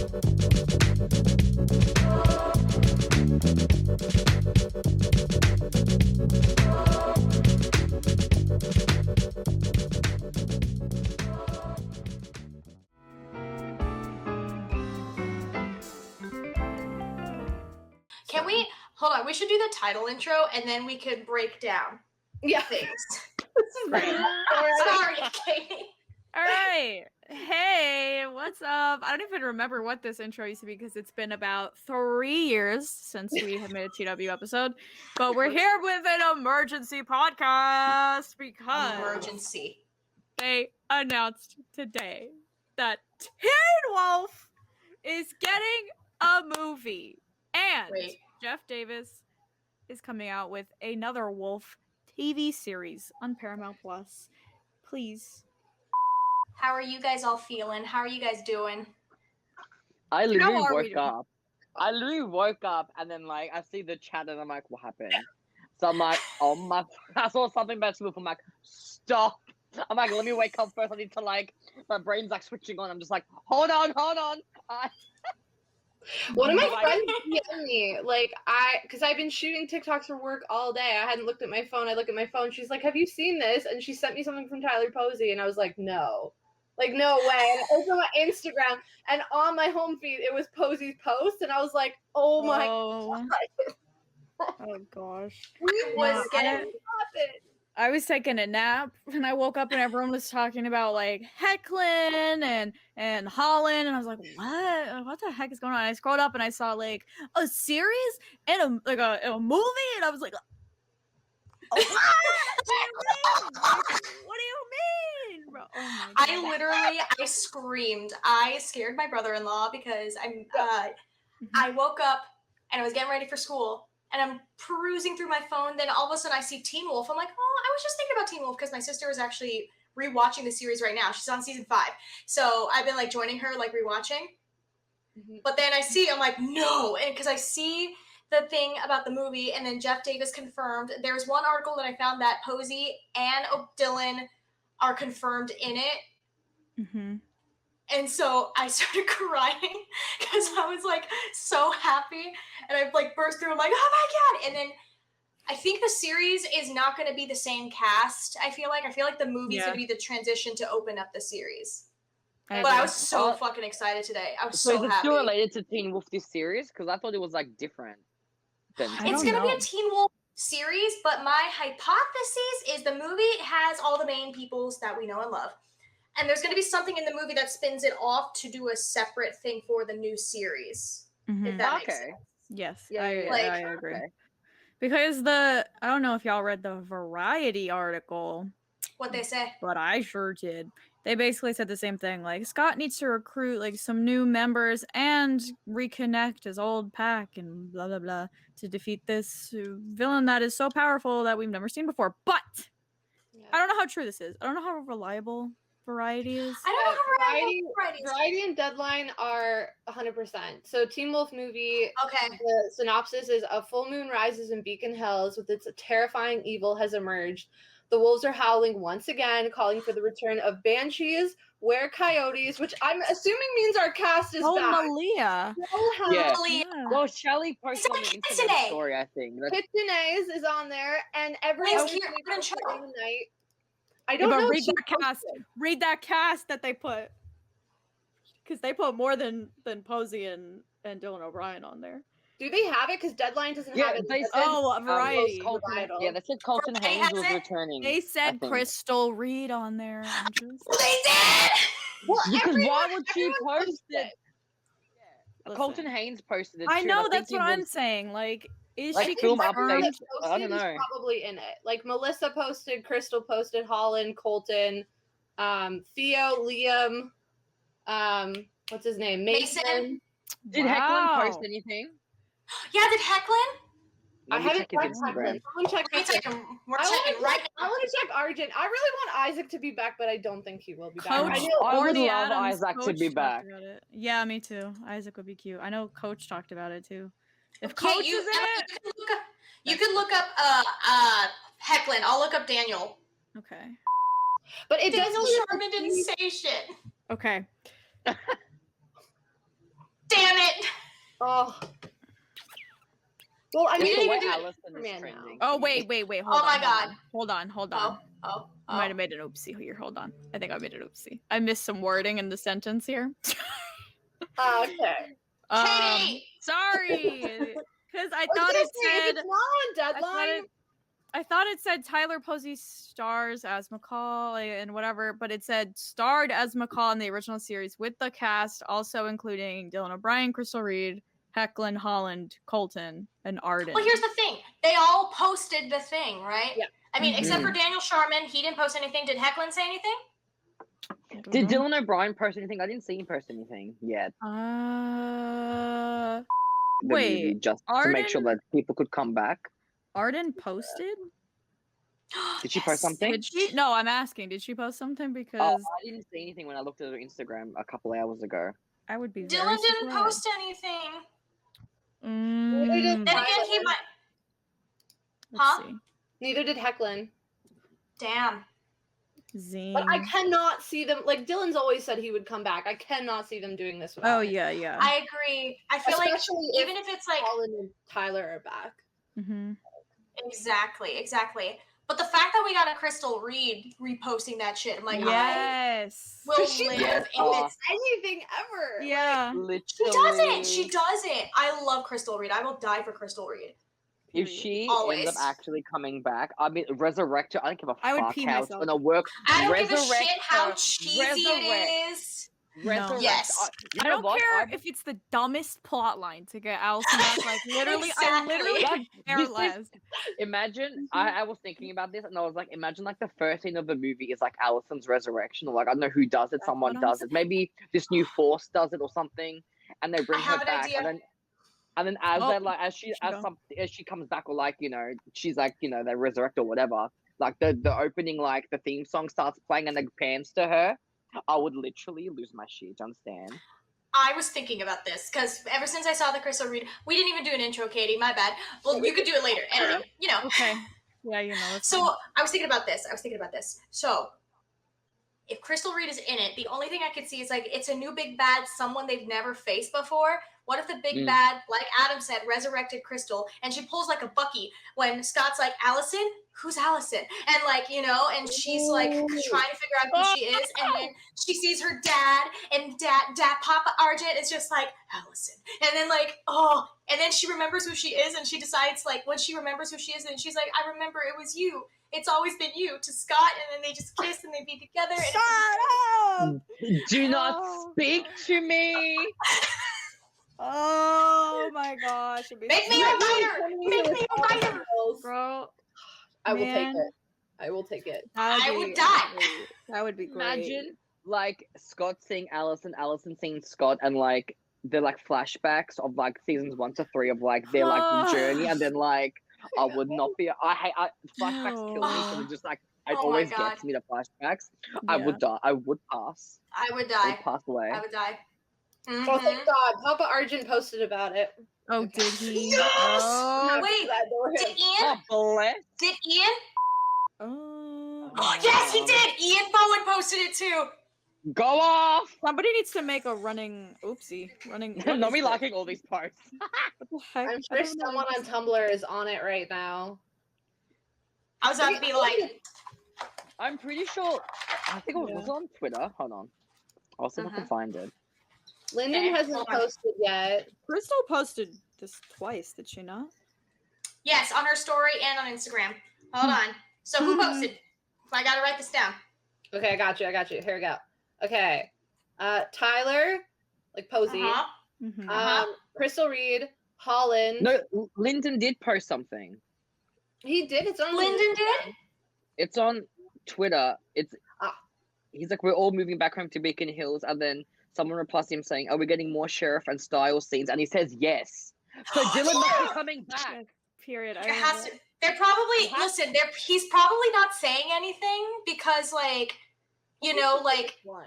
Can we hold on? We should do the title intro and then we could break down things. Sorry, Katie. All right. Hey, what's up? I don't even remember what this intro used to be because it's been about 3 years since we have made a TW episode. But we're here with an emergency podcast because they announced today that Teen Wolf is getting a movie. And Jeff Davis is coming out with another Wolf TV series on Paramount Plus. Please. How are you guys all feeling? How are you guys doing? I literally woke up and then I see the chat and I'm like, what happened? So I'm like, oh my, I saw something about Smooth. I'm like, stop. I'm like, let me wake up first. I need to my brain's switching on. I'm just like, hold on. One of my friends DM'd me, because I've been shooting TikToks for work all day. I hadn't looked at my phone. I look at my phone. She's like, have you seen this? And she sent me something from Tyler Posey. And I was like, no. No way. And I opened my Instagram. And on my home feed, it was Posey's post. And I was like, oh my God. Oh, gosh. I was taking a nap and I woke up and everyone was talking about Hecklin and Holland, and I was like, what the heck is going on? I scrolled up and I saw a series and a movie, and I was like, what do you mean, bro? Oh my God. I screamed. I scared my brother-in-law because I woke up and I was getting ready for school. And I'm perusing through my phone. Then all of a sudden I see Teen Wolf. I'm like, oh, I was just thinking about Teen Wolf because my sister is actually rewatching the series right now. She's on season 5. So I've been joining her, rewatching. Mm-hmm. But then I'm like, no. And because I see the thing about the movie, and then Jeff Davis confirmed. There's one article that I found that Posey and Dylan are confirmed in it. Mm-hmm. And so I started crying because I was so happy, and I burst through. I'm like, oh my God. And then I think the series is not going to be the same cast. I feel like the movie's going to be the transition to open up the series. But I was so fucking excited today. I was so happy. Is it still related to Teen Wolf, this series? Because I thought it was different. It's going to be a Teen Wolf series, but my hypothesis is the movie has all the main peoples that we know and love. And there's going to be something in the movie that spins it off to do a separate thing for the new series. Mm-hmm. If that makes sense. Yes, yeah, I agree. Okay. Because I don't know if y'all read the Variety article. What they say. But I sure did. They basically said the same thing. Scott needs to recruit some new members and reconnect his old pack and blah, blah, blah to defeat this villain that is so powerful that we've never seen before. But I don't know how true this is. I don't know how reliable Variety is. I don't know how Variety and Deadline are 100%. So Teen Wolf movie, okay. The synopsis is: a full moon rises in Beacon Hills with its terrifying evil has emerged. The wolves are howling once again, calling for the return of banshees, were-coyotes, which I'm assuming means our cast is back. Malia. Yeah. Well, Shelly posted on the Instagram story, I think. Kitchenays is on there, and every night. I don't know. Read that cast that they put, because they put more than Posey and Dylan O'Brien on there. Do they have it? Because Deadline doesn't have it. They said, Variety. They said Colton Haynes was returning. They said Crystal Reed on there. They did. Well, because why would she post it? Yeah. Colton Haynes posted it. I know, that's what I'm saying. Is she film updates? I don't know. Probably in it. Melissa posted, Crystal posted, Holland, Colton, Theo, Liam, what's his name? Mason. Did Hecklin post anything? Yeah, did Hecklin? I haven't checked Hecklin. Someone check Hecklin. We're checking right now. I want to check Arjun. I really want Isaac to be back, but I don't think he will be back. I would love Isaac to be back. Yeah, me too. Isaac would be cute. I know Coach talked about it too. If okay, Coach is in it, you could look up Hecklin. I'll look up Daniel. Okay. But Daniel Sherman didn't say shit. Okay. Oh. Well, I It's mean, the didn't way even do it. Allison is Superman trending. Oh, for me. wait. Hold Oh on. my God. Hold on. Oh. I might have made an oopsie here. Hold on. I think I made an oopsie. I missed some wording in the sentence here. okay. Katie! Sorry. Because I was thought gonna it say, if said... it's not on deadline. I thought it said Tyler Posey stars as McCall and whatever, but it said starred as McCall in the original series with the cast, also including Dylan O'Brien, Crystal Reed, Hecklin, Holland, Colton, and Arden. Well, here's the thing. They all posted the thing, right? Yeah. I mean, except for Daniel Sharman, he didn't post anything. Did Hecklin say anything? Did Dylan O'Brien post anything? I didn't see him post anything yet. The movie, wait, just to make sure that people could come back. Arden posted? Did she post something? Did she? No, I'm asking. Did she post something? Because I didn't see anything when I looked at her Instagram a couple hours ago. I would be. Dylan didn't post anything. Neither did Then again, he Tyler. might. Let's Huh? see. Neither did Hecklin. Damn. Zing. But I cannot see them. Like Dylan's always said he would come back. I cannot see them doing this without Oh him. yeah. I agree. I feel Especially like even if it's like Colin and Tyler are back. Mm-hmm. exactly. But the fact that we got a Crystal Reed reposting that shit, I'm like, Yes. I will She live Yes. in doesn't this. say anything ever. Yeah. Literally. She doesn't. I love Crystal Reed. I will die for Crystal Reed. If she Always. ends up actually coming back, I mean, resurrect her. I don't give a I would fuck pee how myself. it's gonna work. I don't give a Resurrect shit how her. cheesy Resurrect. it is. Resurrect. Yes. You I know don't what? care if it's the dumbest plot line to get Allison back. Like literally, I literally Exactly. could care This is- less. Imagine, I was thinking about this and I was like, imagine like the first scene of the movie is like Allison's resurrection, or like, I don't know who does it, someone what I'm does it. Maybe this new force does it or something, and they bring I her have an back, idea. and then as Oh, they like, as she comes back, or like, you know, she's like, you know, they resurrect or whatever, like the opening, like the theme song starts playing and then pans to her, I would literally lose my shit. Do you understand? I was thinking about this because ever since I saw the Crystal Reed, we didn't even do an intro, Katie. My bad. Well, you could do it later. Editing, you know. Okay. Yeah, you know. It's So fine. I was thinking about this. So if Crystal Reed is in it, the only thing I could see is like it's a new big bad, someone they've never faced before. What if the big bad, like Adam said, resurrected Crystal, and she pulls like a Bucky when Scott's like, Allison? Who's Allison? And like, you know, and she's like trying to figure out who she is, and then she sees her dad, and dad Papa Argent is just like, Allison. And then like, and then she remembers who she is, and she decides like when she remembers who she is, and she's like, I remember it was you. It's always been you to Scott, and then they just kiss and they be together. And Shut up! Do not speak to me. Oh my gosh! it'd be Make so me a good. writer! Make me a writer! Bro. I will take Man. it. I will take it. That'd I would be die. great. That would be great. Imagine like Scott seeing Allison, Allison seeing Scott, and like they're like flashbacks of like seasons 1 to 3 of like their like journey, and then like I would not be. I flashbacks kill me because it just like it Oh my always God. gets me to flashbacks. I Yeah. would die. I would pass. I would I would die. pass away. I would die. Oh, thank God. Papa Argent posted about it. Oh, did he? Yes! Oh. Wait, I adore him. did Ian? Oh, bless. Did Ian? Oh. Yes, he did. Ian Bowen posted it too. Go off. Somebody needs to make a running oopsie. Running. what Not is me it? liking all these posts. What the heck? I'm I sure don't know someone what on this- Tumblr is on it right now. I was about to be like, I'm pretty sure. I think it was, Yeah. was it on Twitter. Hold on. I'll see if I can find it. Lyndon Okay, hasn't hold on. posted yet. Crystal posted this twice, did she not? yes, on her story and on Instagram. Hold on. So who posted? I gotta write this down. Okay, I got you. Here we go. Okay. Tyler, like Posey. Uh-huh. Mm-hmm. Crystal Reed, Holland. No, Lyndon did post something. He did. It's on Lyndon did? It's on Twitter. It's Ah. He's like, we're all moving back home to Beacon Hills, and then someone replies to him saying, "Are we getting more sheriff and style scenes?" And he says yes. So Dylan must be coming back. Period. It has to. They're probably listen. He's probably not saying anything because, like, you know, like one.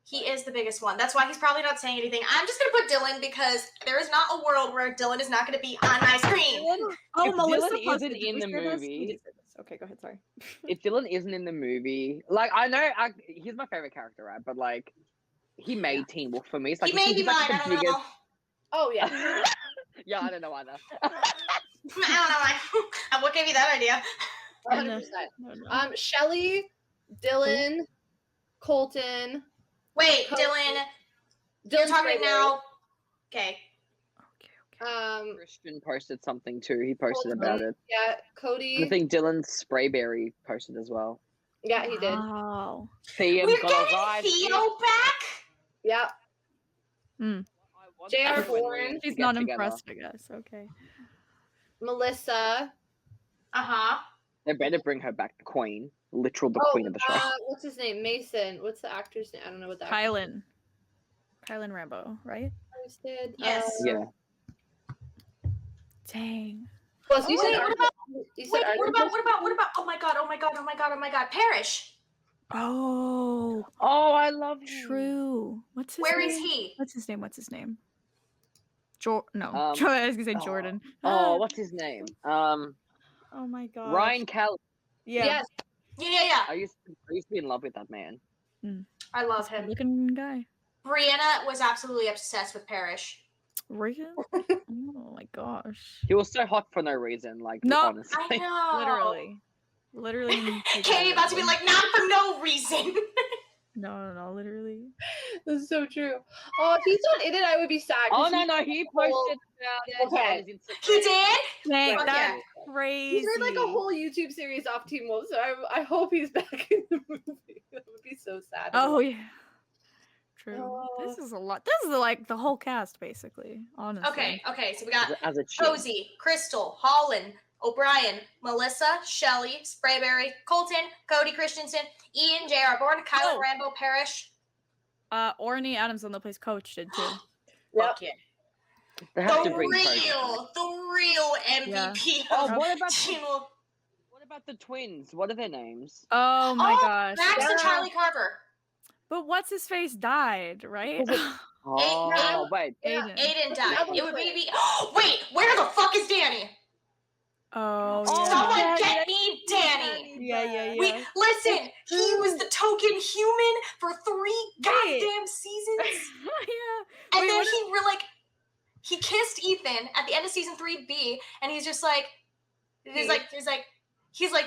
he is the biggest one. That's why he's probably not saying anything. I'm just gonna put Dylan because there is not a world where Dylan is not gonna be on my screen. Oh, If Melissa Dylan posted. isn't Did in we the say this? We movie- did say this. Okay, go ahead. Sorry. If Dylan isn't in the movie, like I know he's my favorite character, right? But like he made Teen Wolf for me. It's like He may be he's like mine. I the don't biggest. know. Oh yeah. Yeah, I don't know either. I don't know. What gave you that idea? 100%. No. Shelly, Dylan, Colton. Wait, Cody, Dylan. You're talking Sprayberry, now. Okay. Christian posted something too. He posted Colton, about it. Yeah, And I Cody. think Dylan Sprayberry posted as well. Yeah, he did. Wow. Theo's We're got a getting ride. Theo back? Yeah. JR everyone Bourne. reunions to She's get not together. impressed, I guess. Okay. Melissa. Uh-huh. They better bring her back, the queen. Literal the queen of the show. What's his name? Mason. What's the actor's name? I don't know what that. Kylan Rambo, right? Did. Yes. Yeah. Dang. Plus, you Wait, said what Arden- about? you said Wait, Arden- what about? Oh my god! Parrish. Oh, Oh, I love him. true. What's his Where name? is he? What's his name? No. Um, I was gonna say Jordan. Oh, what's his name? Oh my god. Ryan Kelly. Yeah. Yes. Yeah. I used to be in love with that man. I love him. Looking guy. Brianna was absolutely obsessed with Parrish. Really? Oh my gosh. He was so hot for no reason, like No, honestly. I know. Literally. Katie about to be like, not for no reason. No, literally. This is so true. Oh, if he's not in it, I would be sad. Oh 'cause no, he's he whole- posted about it. Okay. on his Instagram. He did? Dang, Fuck that's yeah. crazy. He's made like a whole YouTube series off Teen Wolf, so I hope he's back in the movie. That would be so sad. Oh yeah. True. Oh. This is a lot. This is like the whole cast, basically. Honestly. Okay, so we got As a chick. Cozy, Crystal, Holland, O'Brien, Melissa, Shelley, Sprayberry, Colton, Cody Christensen, Ian, JR Bourne, Kylan Oh. Rambo, Parrish. Orny Adams on the place coach did too. Yep. Fuck yeah. They have The to bring real MVP Oh, of what about Teen Wolf. what about the twins? What are their names? Oh my gosh. Max and Yeah. Charlie Carver. But what's his face died, right? Is it- Oh, no. wait. Aiden. Aiden died. Another It would twin. be. Wait, where the fuck is Danny? Oh, Oh, yeah. Someone yeah, get me Danny. Yeah. We listen. He was the token human for 3 goddamn seasons, yeah. and Wait, then what- he he kissed Ethan at the end of season 3B, and he's just like, he's like,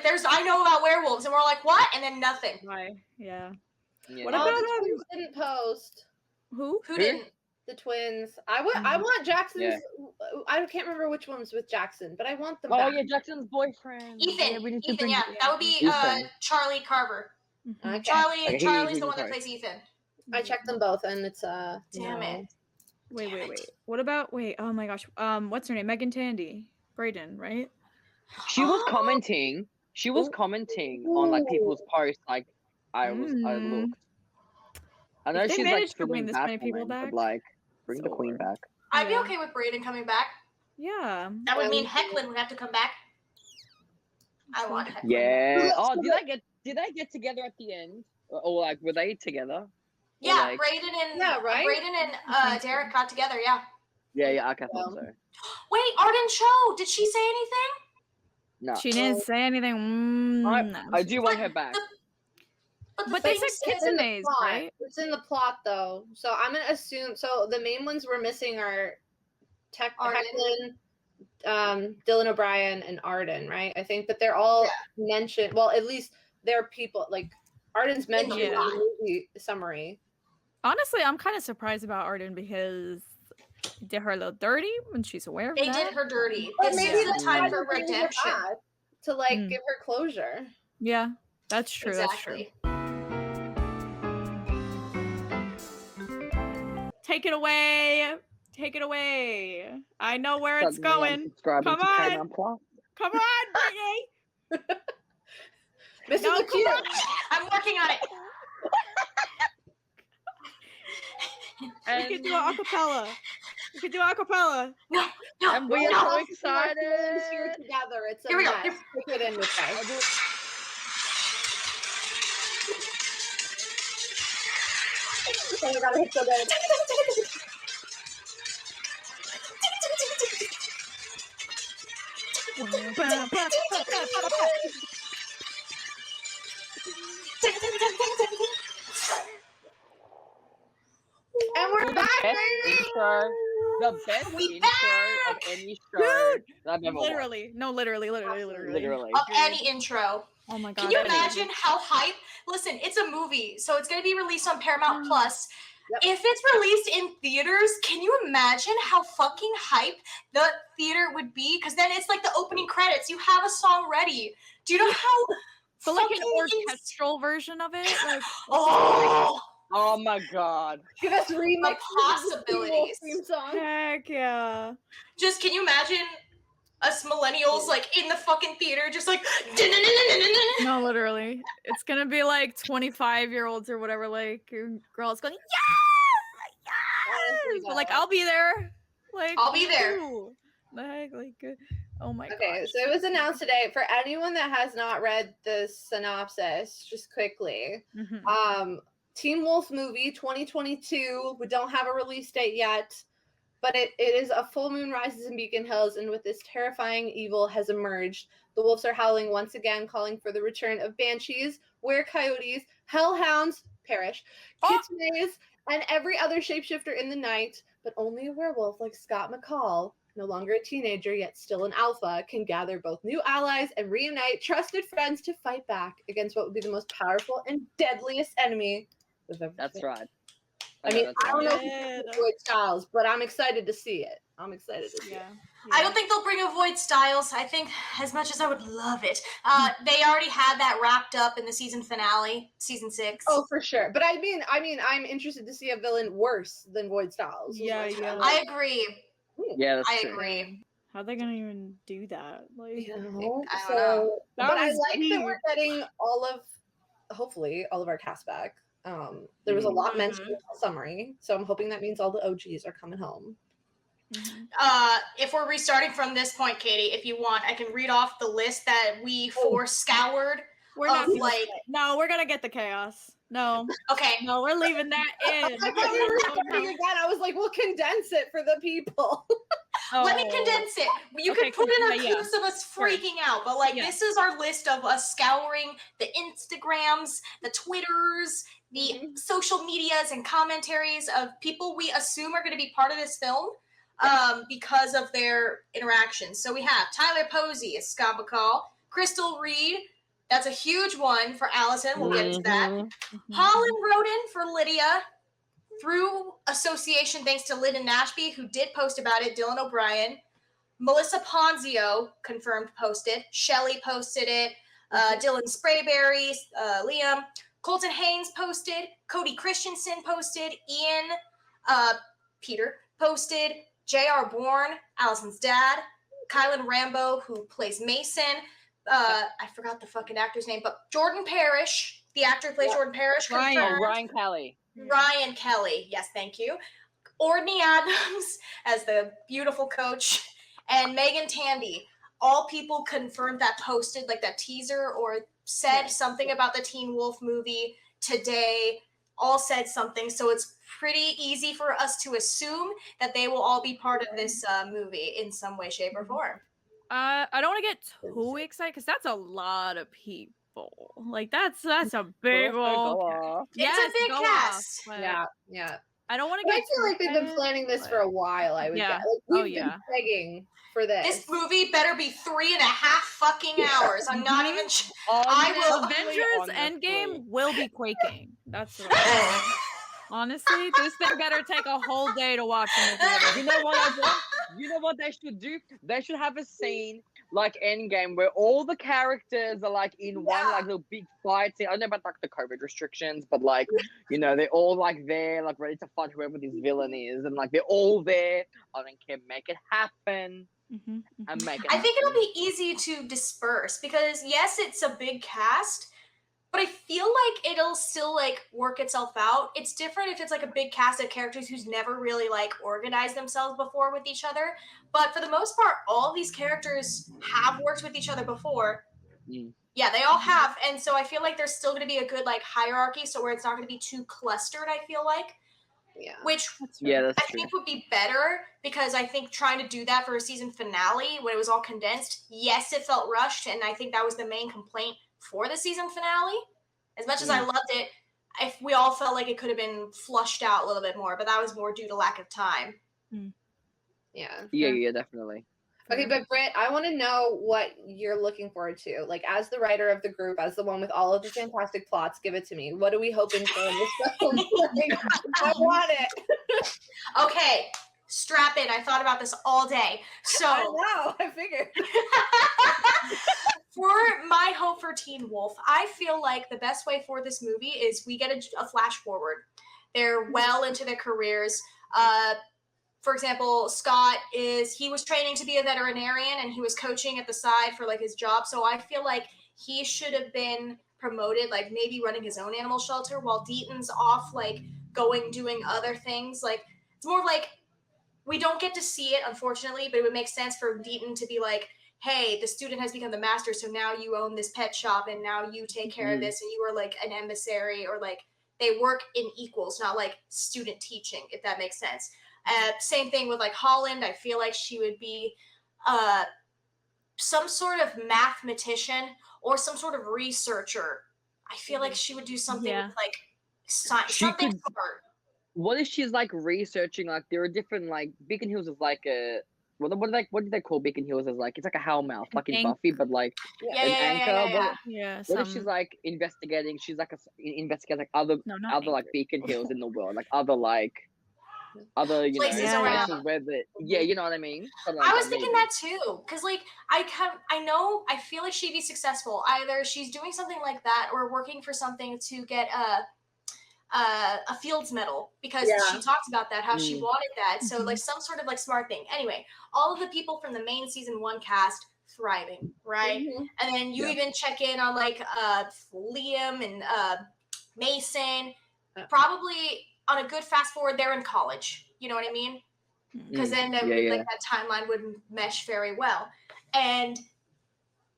there's I know about werewolves, and we're all like, what? And then nothing. Why? Yeah. Yeah. What Oh, about the twins didn't post. Who? Who didn't? The twins. I want Jackson's. Yeah. I can't remember which one's with Jackson, but I want them Oh back. yeah, Jackson's boyfriend. Ethan. Yeah, we need to Ethan. bring Yeah, that would be Ethan. Charlie Carver. Mhm. Okay. Okay, Charlie's he's the one that right. plays Ethan. I checked them both, and it's Damn no. it. Wait. Damn it. What about oh my gosh. What's her name? Megan Tandy. Brayden, right? She was Oh. commenting. She was commenting on like people's posts. Like I Mm. looked. I know If they she's like managed to bring filming this many Batwoman, people but back, like bring the so queen worth. back. I'd be Yeah. okay with Braden coming back. Yeah. That would Yeah, mean me too. Hecklin would have to come back. I want Hecklin. Yeah. Oh, so did they get together at the end? Or like were they together? Yeah, like- Braden and Yeah, right? Braden and Derek got together. Yeah. Yeah, I thought so. Wait, Arden Cho, did she say anything? No. She didn't say anything. I do want her back. But they said thing kids is- and the A's, plot. right? It's in the plot though, so I'm gonna assume. So the main ones we're missing are Arden. Hecklin, Dylan O'Brien, and Arden, right? I think, but they're all Yeah. mentioned. Well, at least they're people like Arden's mentioned in plot. the movie summary. Honestly, I'm kind of surprised about Arden because he did her a little dirty when she's aware of They that. did her dirty. Or This maybe is that's the time why for they're bringing her redemption. back, to like Hmm. give her closure. Yeah, that's true. Exactly. That's true. Take it away. Take it away. I know where it's going. Come Come on. Paramount Plus. Come on, Brittany. Mr. No, Lucia. come I'm working on it. We can do an acapella. We can do acapella. No, And we no. are so Here excited. together. It's a Here we go. mess. Take it in with I'll us. do it. Oh my god, I hit so good. And we're back, Best baby! intro. the best We intro of back! any show Dude, that I've ever watched. literally. No, literally. Literally. Of any intro. Oh my god. Can you imagine how hype? Listen, it's a movie, so it's going to be released on Paramount Plus. Yep. If it's released in theaters, can you imagine how fucking hype the theater would be? Because then it's like the opening credits. You have a song ready. Do you know how But like an fucking orchestral version of it? Like Oh, Oh my god. Give us remix possibilities. theme song. heck yeah. just can you imagine us millennials like in the fucking theater just like No, literally. It's gonna be like 25-year-olds or whatever, like girls going, yeah! Honestly, But like I'll be there. Like I'll be there. ooh. The heck, like oh my god. Okay, so it was announced today. For anyone that has not read the synopsis, just quickly. Teen Wolf movie 2022. We don't have a release date yet, but it is a full moon rises in Beacon Hills, and with this terrifying evil has emerged. The wolves are howling once again, calling for the return of banshees, were-coyotes, hellhounds, perish, kitsmays, and every other shapeshifter in the night, but only a werewolf like Scott McCall, no longer a teenager yet still an alpha, can gather both new allies and reunite trusted friends to fight back against what would be the most powerful and deadliest enemy we've ever That's faced. right. I mean, I don't know if Yeah. it's Void Styles, but I'm excited to see it. I'm excited to see it. I don't think they'll bring a Void Styles. I think as much as I would love it, they already had that wrapped up in the season finale, season 6. Oh, for sure. But I mean, I'm interested to see a villain worse than Void Styles. Yeah, Like, yeah. I agree. Yeah, that's I true. agree. How are they gonna even do that? Like You know, I don't know. so, That but I was like that we're deep. getting hopefully all of our cast back. There was a lot mentioned in the summary, so I'm hoping that means all the OGs are coming home. If we're restarting from this point, Katie, if you want, I can read off the list that we scoured. We're not of like, no, we're gonna get the chaos. No. okay, No, we're leaving that in. I thought we were starting again. I was like, we'll condense it for the people. let me condense it. You Okay, can put in a cool. Yeah, clips of us freaking out, but like this is our list of us scouring the Instagrams, the Twitters, the social medias and commentaries of people we assume are going to be part of this film because of their interactions. So we have Tyler Posey as Scott McCall, Crystal Reed, that's a huge one for Allison. We'll get into that. Holland Roden for Lydia. Through association, thanks to Lyndon Nashby, who did post about it, Dylan O'Brien. Melissa Ponzio confirmed posted. Shelley posted it. Dylan Sprayberry, Liam. Colton Haynes posted. Cody Christensen posted. Ian Peter posted. J.R. Bourne, Allison's dad. Kylan Rambo, who plays Mason. I forgot the fucking actor's name, but Jordan Parrish, the actor who plays Jordan Parrish. Ryan Kelly. Ryan Kelly, yes, thank you. Ordney Adams as the beautiful coach, and Megan Tandy. All people confirmed that posted like that teaser or said something about the Teen Wolf movie today. All said something, so it's pretty easy for us to assume that they will all be part of this movie in some way, shape, or form. I don't want to get too excited because that's a lot of people. Like that's a big old. It's a big cast. Yeah. I don't want to But get. I feel like they've been planning this for a while. I would guess. Like, we've been begging for this. This movie better be 3.5 fucking hours. I'm not even. I will. Avengers Endgame will be quaking. That's what honestly, this thing better take a whole day to watch in the theater. You know what I want? You know what they should do? They should have a scene like Endgame where all the characters are like in one like little big fight scene. I don't know about like the COVID restrictions, but like you know they're all like there, like ready to fight whoever this villain is, and like they're all there. I don't care, make it happen. And make it. I think it'll be easy to disperse because yes, it's a big cast. But I feel like it'll still like work itself out. It's different if it's like a big cast of characters who's never really like organized themselves before with each other. But for the most part, all these characters have worked with each other before. Yeah, they all have. And so I feel like there's still going to be a good like hierarchy. So where it's not going to be too clustered, I feel like. Yeah. Which that's I think would be better because I think trying to do that for a season finale when it was all condensed, yes, it felt rushed. And I think that was the main complaint for the season finale. As much as I loved it, we all felt like it could have been flushed out a little bit more, but that was more due to lack of time. Yeah, definitely. Okay, but Britt, I want to know what you're looking forward to. Like, as the writer of the group, as the one with all of the fantastic plots, give it to me. What are we hoping for in this film? Like, I want it. Okay, strap in. I thought about this all day. So I know. I figured. for my hope for Teen Wolf, I feel like the best way for this movie is we get a flash forward. They're well into their careers. For example, Scott he was training to be a veterinarian and he was coaching at the side for like his job. So I feel like he should have been promoted, like maybe running his own animal shelter while Deaton's off like doing other things. Like it's more like we don't get to see it, unfortunately, but it would make sense for Deaton to be like, hey, the student has become the master, so now you own this pet shop and now you take care of this and you are like an emissary, or like they work in equals, not like student teaching, if that makes sense. Same thing with like Holland. I feel like she would be some sort of mathematician or some sort of researcher. I feel like she would do something with like science, something smart. What if she's like researching? Like there are different like Beacon Hills is like a what do they call Beacon Hills? As like it's like a hellmouth, like in Buffy, but like an anchor. What if she's like investigating? She's like investigating like other like Beacon Hills in the world, like other places around. Where you know what I mean. I was thinking that too, because like I feel like she'd be successful. Either she's doing something like that, or working for something to get a Fields Medal, because she talked about that, how she wanted that. So like some sort of like smart thing. Anyway, all of the people from the main season 1 cast thriving, right? And then you even check in on like Liam and Mason. Probably on a good fast forward, they're in college. You know what I mean? Because then like that timeline would mesh very well. And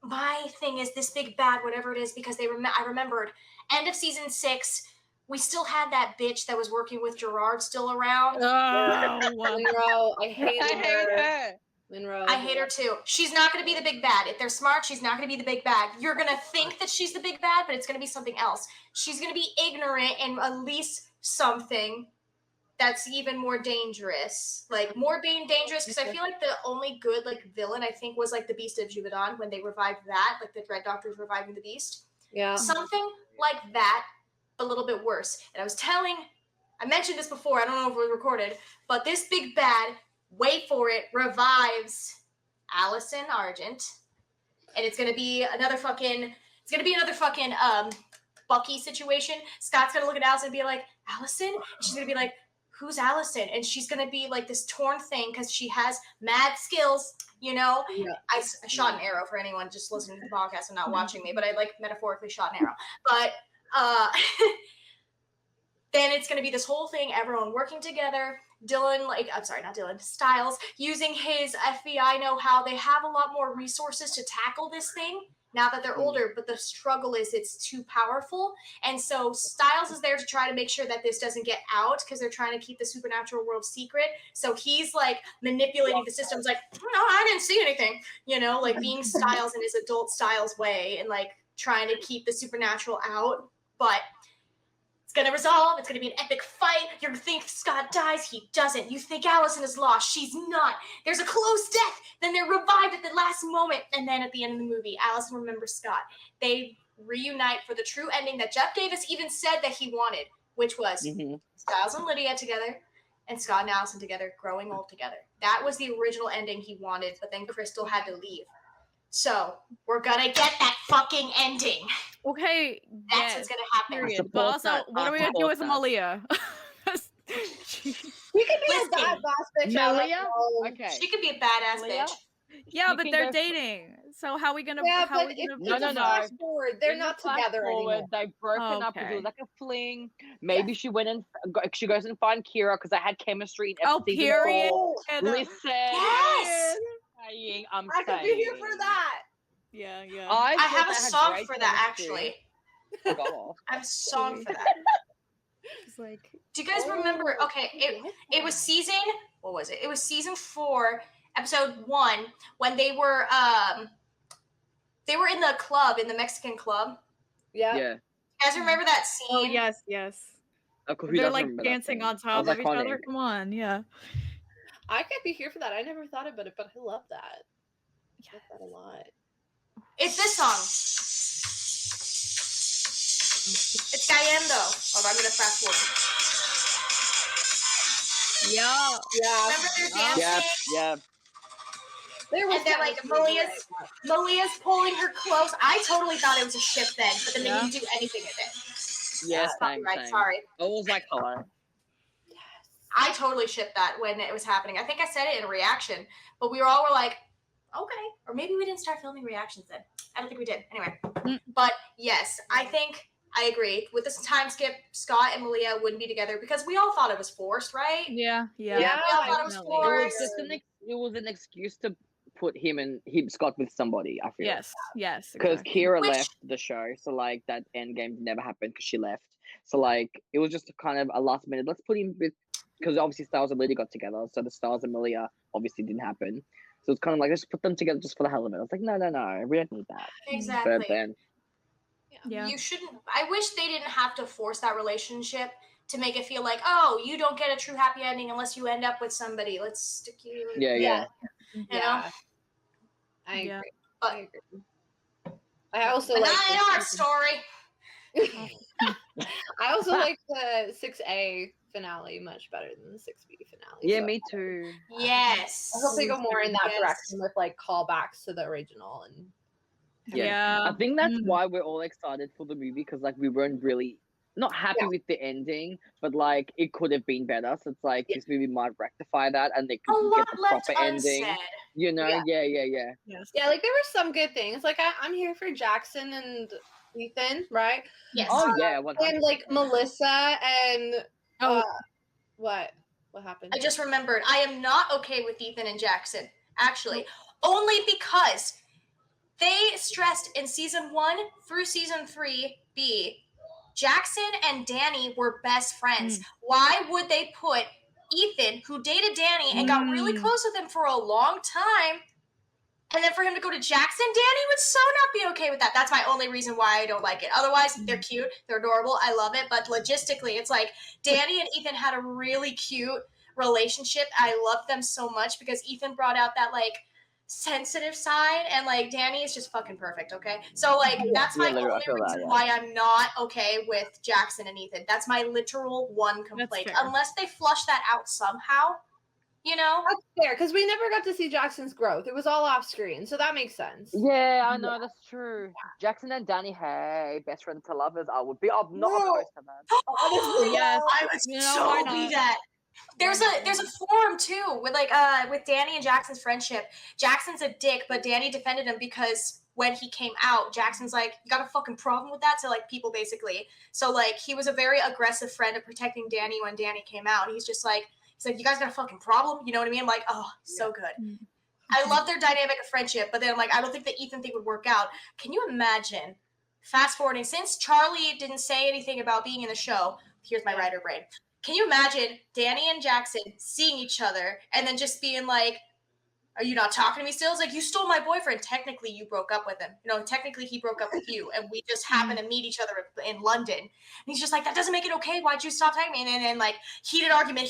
my thing is this big bad, whatever it is, because I remembered end of season 6. We still had that bitch that was working with Gerard still around. Oh, Monroe. I hate her. Monroe. I hate her too. She's not going to be the big bad. If they're smart, she's not going to be the big bad. You're going to think that she's the big bad, but it's going to be something else. She's going to be ignorant and unleash something that's even more dangerous. Like, more being dangerous, because I feel like the only good, like, villain, I think, was, like, the Beast of Juvedon, when they revived that, like, the Red Doctor's reviving the Beast. Yeah. Something like that, a little bit worse. And I mentioned this before, I don't know if it was recorded, but this big bad, wait for it, revives Allison Argent, and it's gonna be another fucking Bucky situation. Scott's gonna look at Allison and be like, Allison? And she's gonna be like, who's Allison? And she's gonna be like this torn thing because she has mad skills, you know? Yeah. I shot an arrow for anyone just listening to the podcast and not watching me, but I like metaphorically shot an arrow. But then it's gonna be this whole thing, everyone working together. Styles using his FBI know-how. They have a lot more resources to tackle this thing now that they're older, but the struggle is it's too powerful. And so Styles is there to try to make sure that this doesn't get out, because they're trying to keep the supernatural world secret. So he's like manipulating the systems, like, no, I didn't see anything, you know, like being Styles in his adult Styles way and like trying to keep the supernatural out. But it's going to resolve. It's going to be an epic fight. You're going to think Scott dies. He doesn't. You think Allison is lost. She's not. There's a close death. Then they're revived at the last moment. And then at the end of the movie, Allison remembers Scott. They reunite for the true ending that Jeff Davis even said that he wanted, which was Styles and Lydia together and Scott and Allison together, growing old together. That was the original ending he wanted, but then Crystal had to leave. So we're going to get that fucking ending. Okay, that's what's gonna happen. But also, what are we gonna do with Malia? She could be a badass bitch. Malia? Okay. She could be a badass bitch. Yeah, but they're dating. So how are we gonna? Yeah, how but No. fast forward. They're not together anymore. They've broken up. It was like a fling. Maybe she went and she goes and find Kira because they had chemistry in episode period. 4. Listen, yes. I could be here for that. Yeah. I have a song for that, actually. I have a song for that. It's like, do you guys remember? Okay, it was season. What was it? It was season 4, episode 1, when they were in the club, in the Mexican club. Yeah. Yeah. You guys remember that scene? Oh yes. Of course, they're like dancing on top of each other. Come on, yeah. I could be here for that. I never thought about it, but I love that. I love that a lot. It's this song. It's Cayendo. Hold on, I'm gonna fast forward. Yeah. Remember they're dancing? Yeah. There was And then like Malia's pulling her close. I totally thought it was a ship then, but then they didn't do anything with it. Yes, Right, same. sorry. It was like hello. I totally shipped that when it was happening. I think I said it in a reaction, but we all were like, okay. Or maybe we didn't start filming reactions then. I don't think we did. Anyway. But yes, I think I agree. With this time skip, Scott and Malia wouldn't be together because we all thought it was forced, right? Yeah. We all thought it was forced. It was an excuse to put Scott with somebody, I feel. Yes. Because Exactly. Kira left the show, so like that end game never happened because she left. So like it was just kind of a last minute. Let's put him with, because obviously Styles and Lydia got together, so the Styles and Malia obviously didn't happen. So it's kind of like let's put them together just for the hell of it. I was like, no, we don't need that. Exactly. But then, you shouldn't. I wish they didn't have to force that relationship to make it feel like, oh, you don't get a true happy ending unless you end up with somebody. Let's stick you. Yeah. You know. I agree. But, I agree. I also but like not in our story. I also like the 6A finale much better than the 6B finale. Yeah, so me too. Yes. I hope they go more in that direction with like callbacks to the original and. Yeah. I think that's why we're all excited for the movie, because like we weren't really not happy with the ending, but like it could have been better. So it's like this movie might rectify that, and they could get the proper ending. You know, yeah. Yes. Yeah, like there were some good things. Like I'm here for Jackson and Ethan, right? Yes. Oh yeah. 100%. And like Melissa and what happened? I just remembered. I am not okay with Ethan and Jackson, actually, only because they stressed in season 1 through season 3B, Jackson and Danny were best friends. Why would they put Ethan, who dated Danny and got really close with him for a long time, and then for him to go to Jackson? Danny would so not be okay with that. That's my only reason why I don't like it. Otherwise, they're cute, they're adorable, I love it, but logistically, it's like Danny and Ethan had a really cute relationship. I loved them so much because Ethan brought out that like sensitive side, and like Danny is just fucking perfect. Okay, so like that's my only reason why I'm not okay with Jackson and Ethan. That's my literal one complaint. Unless they flush that out somehow, you know. That's fair, because we never got to see Jackson's growth. It was all off screen, so that makes sense. Yeah, I know, that's true. Jackson and Danny, hey, best friends to lovers. I'm not opposed to that. Honestly, yes, I would so be that. There's a forum too with like with Danny and Jackson's friendship. Jackson's a dick, but Danny defended him because when he came out, Jackson's like, you got a fucking problem with that? To like people basically. So like he was a very aggressive friend of protecting Danny when Danny came out. And he's like, you guys got a fucking problem? You know what I mean? I'm like, oh, so good. I love their dynamic of friendship, but then I'm like, I don't think the Ethan thing would work out. Can you imagine fast forwarding, since Charlie didn't say anything about being in the show, here's my writer brain. Can you imagine Danny and Jackson seeing each other and then just being like, are you not talking to me still? It's like, you stole my boyfriend. Technically, you broke up with him. You know, technically, he broke up with you, and we just happened to meet each other in London. And he's just like, that doesn't make it okay. Why'd you stop talking to me? And then, like, heated argument.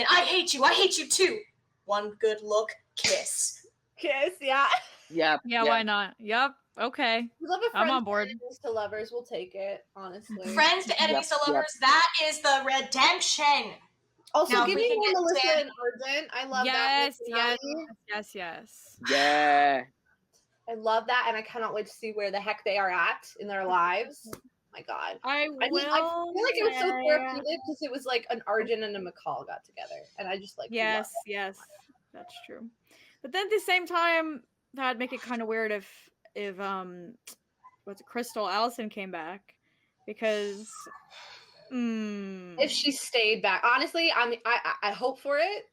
I hate you too. One good look, kiss. Yeah. Yeah, why not? Yep. Okay. We love a I'm on board. Enemies to lovers. We'll take it, honestly. Friends to enemies to lovers. That is the redemption. Also, now, give me more Melissa and Argent. I love that. Yes. Yeah. I love that, and I cannot wait to see where the heck they are at in their lives. Oh my God. I feel like it was so therapeutic because it was like an Argent and a McCall got together, and I just like yes, that's true. But then at the same time, that'd make it kind of weird if Crystal Allison came back, because if she stayed back, honestly, I hope for it,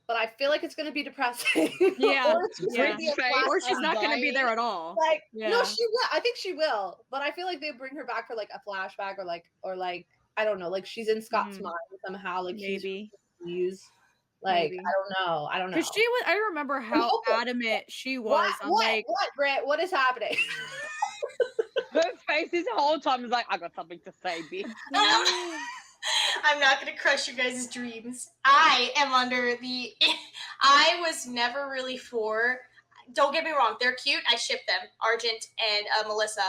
but I feel like it's going to be depressing. Or she's not going to be there at all. Like, no, she will. I think she will, but I feel like they bring her back for like a flashback or like I don't know, like she's in Scott's mind somehow. Like maybe like I don't know. Because I remember how adamant she was. What, Brit? What is happening? Her face this whole time is like, I got something to say, bitch. I'm not going to crush you guys' dreams. I was never really for, don't get me wrong, they're cute. I ship them, Argent and Melissa.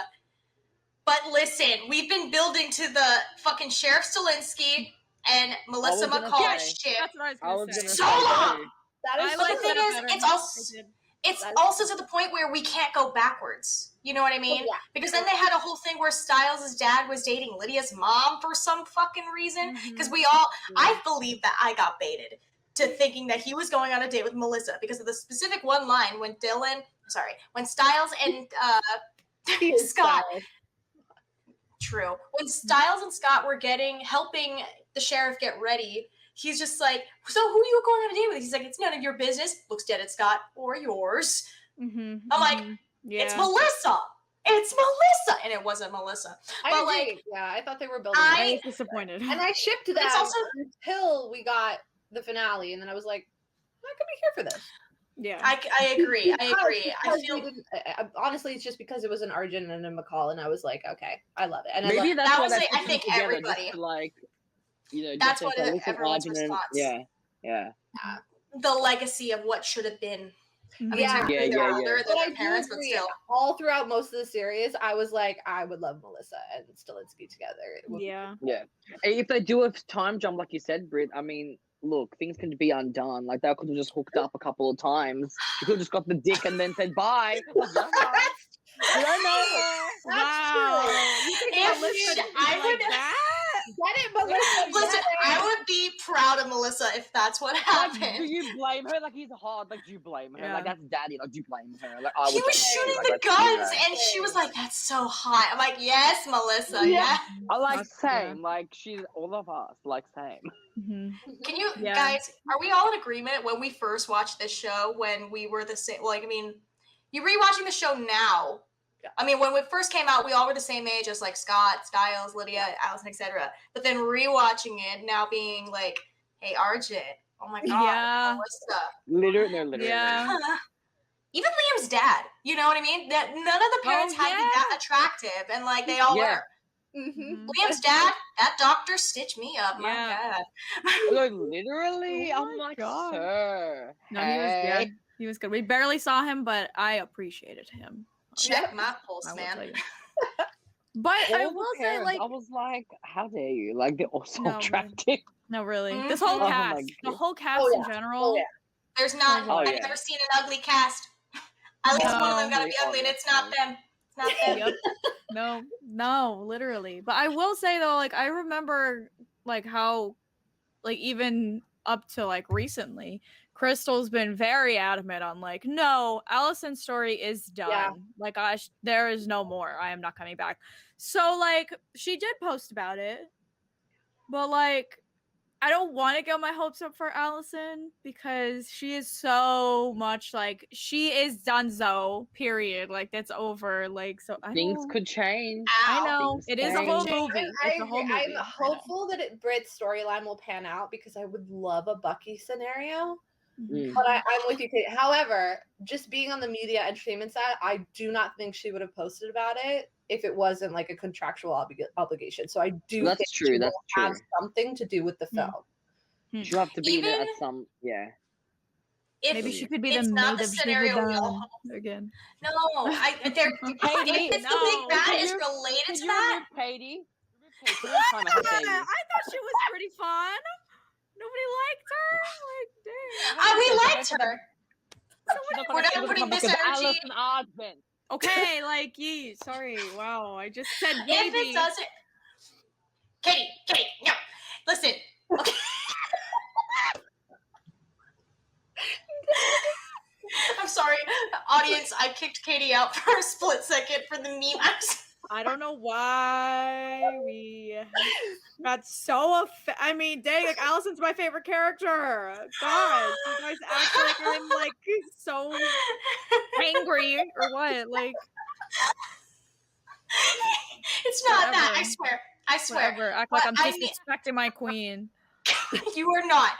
But listen, we've been building to the fucking Sheriff Stalinsky and Melissa McCall ship. That's what I was going to say. So long! That is But the thing is, it's also to the point where we can't go backwards. You know what I mean? Yeah. Because then they had a whole thing where Styles' dad was dating Lydia's mom for some fucking reason. Because I believe that I got baited to thinking that he was going on a date with Melissa because of the specific one line when Styles and Scott. True. When Styles and Scott were helping the sheriff get ready, he's just like, so who are you going on a date with? He's like, it's none of your business. Looks dead at Scott or yours. I'm like, it's Melissa. It's Melissa. And it wasn't Melissa. I thought they were building I was disappointed. And I shipped that until we got the finale. And then I was like, I'm not going to be here for this. Yeah. I agree. I feel honestly, it's just because it was an Arjun and a McCall. And I was like, okay, I love it. And maybe that was I think everybody. That's what everyone's response. Yeah. The legacy of what should have been. I mean, they're older than their parents, but still. All throughout most of the series, I was like, I would love Melissa and Stalinsky together. Yeah. If they do a time jump, like you said, Brit, I mean, look, things can be undone. Like, they could have just hooked up a couple of times. You could have just got the dick and then said bye. You don't know her. Wow. I would get it, Melissa. Listen, I would be proud of Melissa if that's what happened. Like, do you blame her? Like, he's hard. Like, do you blame her? Yeah. Like, that's daddy. Like, do you blame her? Like, he was shooting the guns, and she was like, "That's so hot." I'm like, "Yes, Melissa. Yeah." I like same. Like, she's all of us. Like, same. Can you guys? Are we all in agreement when we first watched this show? When we were the same? Like, I mean, you rewatching the show now. I mean, when it first came out, we all were the same age as like Scott, Styles, Lydia, Allison, etc. But then rewatching it now, being like, "Hey, Arjun, oh my god, Melissa." Literally. Yeah. Even Liam's dad, you know what I mean? That none of the parents had to be that attractive, and like they all were. Liam's dad, that doctor stitched me up. My god. Like, literally, I'm like, God. sir. No, he was good. He was good. We barely saw him, but I appreciated him. Check my pulse, man. But I will say, like, I was like, how dare you? Like, they're all so attractive. No, really. This whole cast, the whole cast in general. There's not. I've never seen an ugly cast. At least one of them gotta be ugly, and it's not them. It's not them. No, literally. But I will say though, like, I remember like how, like, even up to like recently, Crystal's been very adamant on like, no, Allison's story is done. Yeah. Like, there is no more. I am not coming back. So like, she did post about it, but like, I don't want to get my hopes up for Allison because she is so much like, she is donezo, period. Like, that's over. Like, so things could change. I know. It is a whole movie. It's a whole movie. I'm hopeful that Brit's storyline will pan out because I would love a Bucky scenario. But I'm with you, Kate. However, just being on the media entertainment side, I do not think she would have posted about it if it wasn't like a contractual obligation. So I do think she will have something to do with the film. She'll have to be there at some, Maybe she could be the maid of scenario again. No, if it's the big bad is related to that. Katie? I thought she was pretty fun. Nobody liked her. Like, we liked her. So we're not putting this energy. Okay, like, sorry. Wow, I just said maybe. If it doesn't, Katie, no. Listen. Okay. I'm sorry, audience. I kicked Katie out for a split second for the meme. I don't know why we got so I mean, dang, like, Allison's my favorite character. God, you guys act like I'm like so angry or what? Like, it's not that. I swear. Whatever. Act like I'm disrespecting my queen. You are not.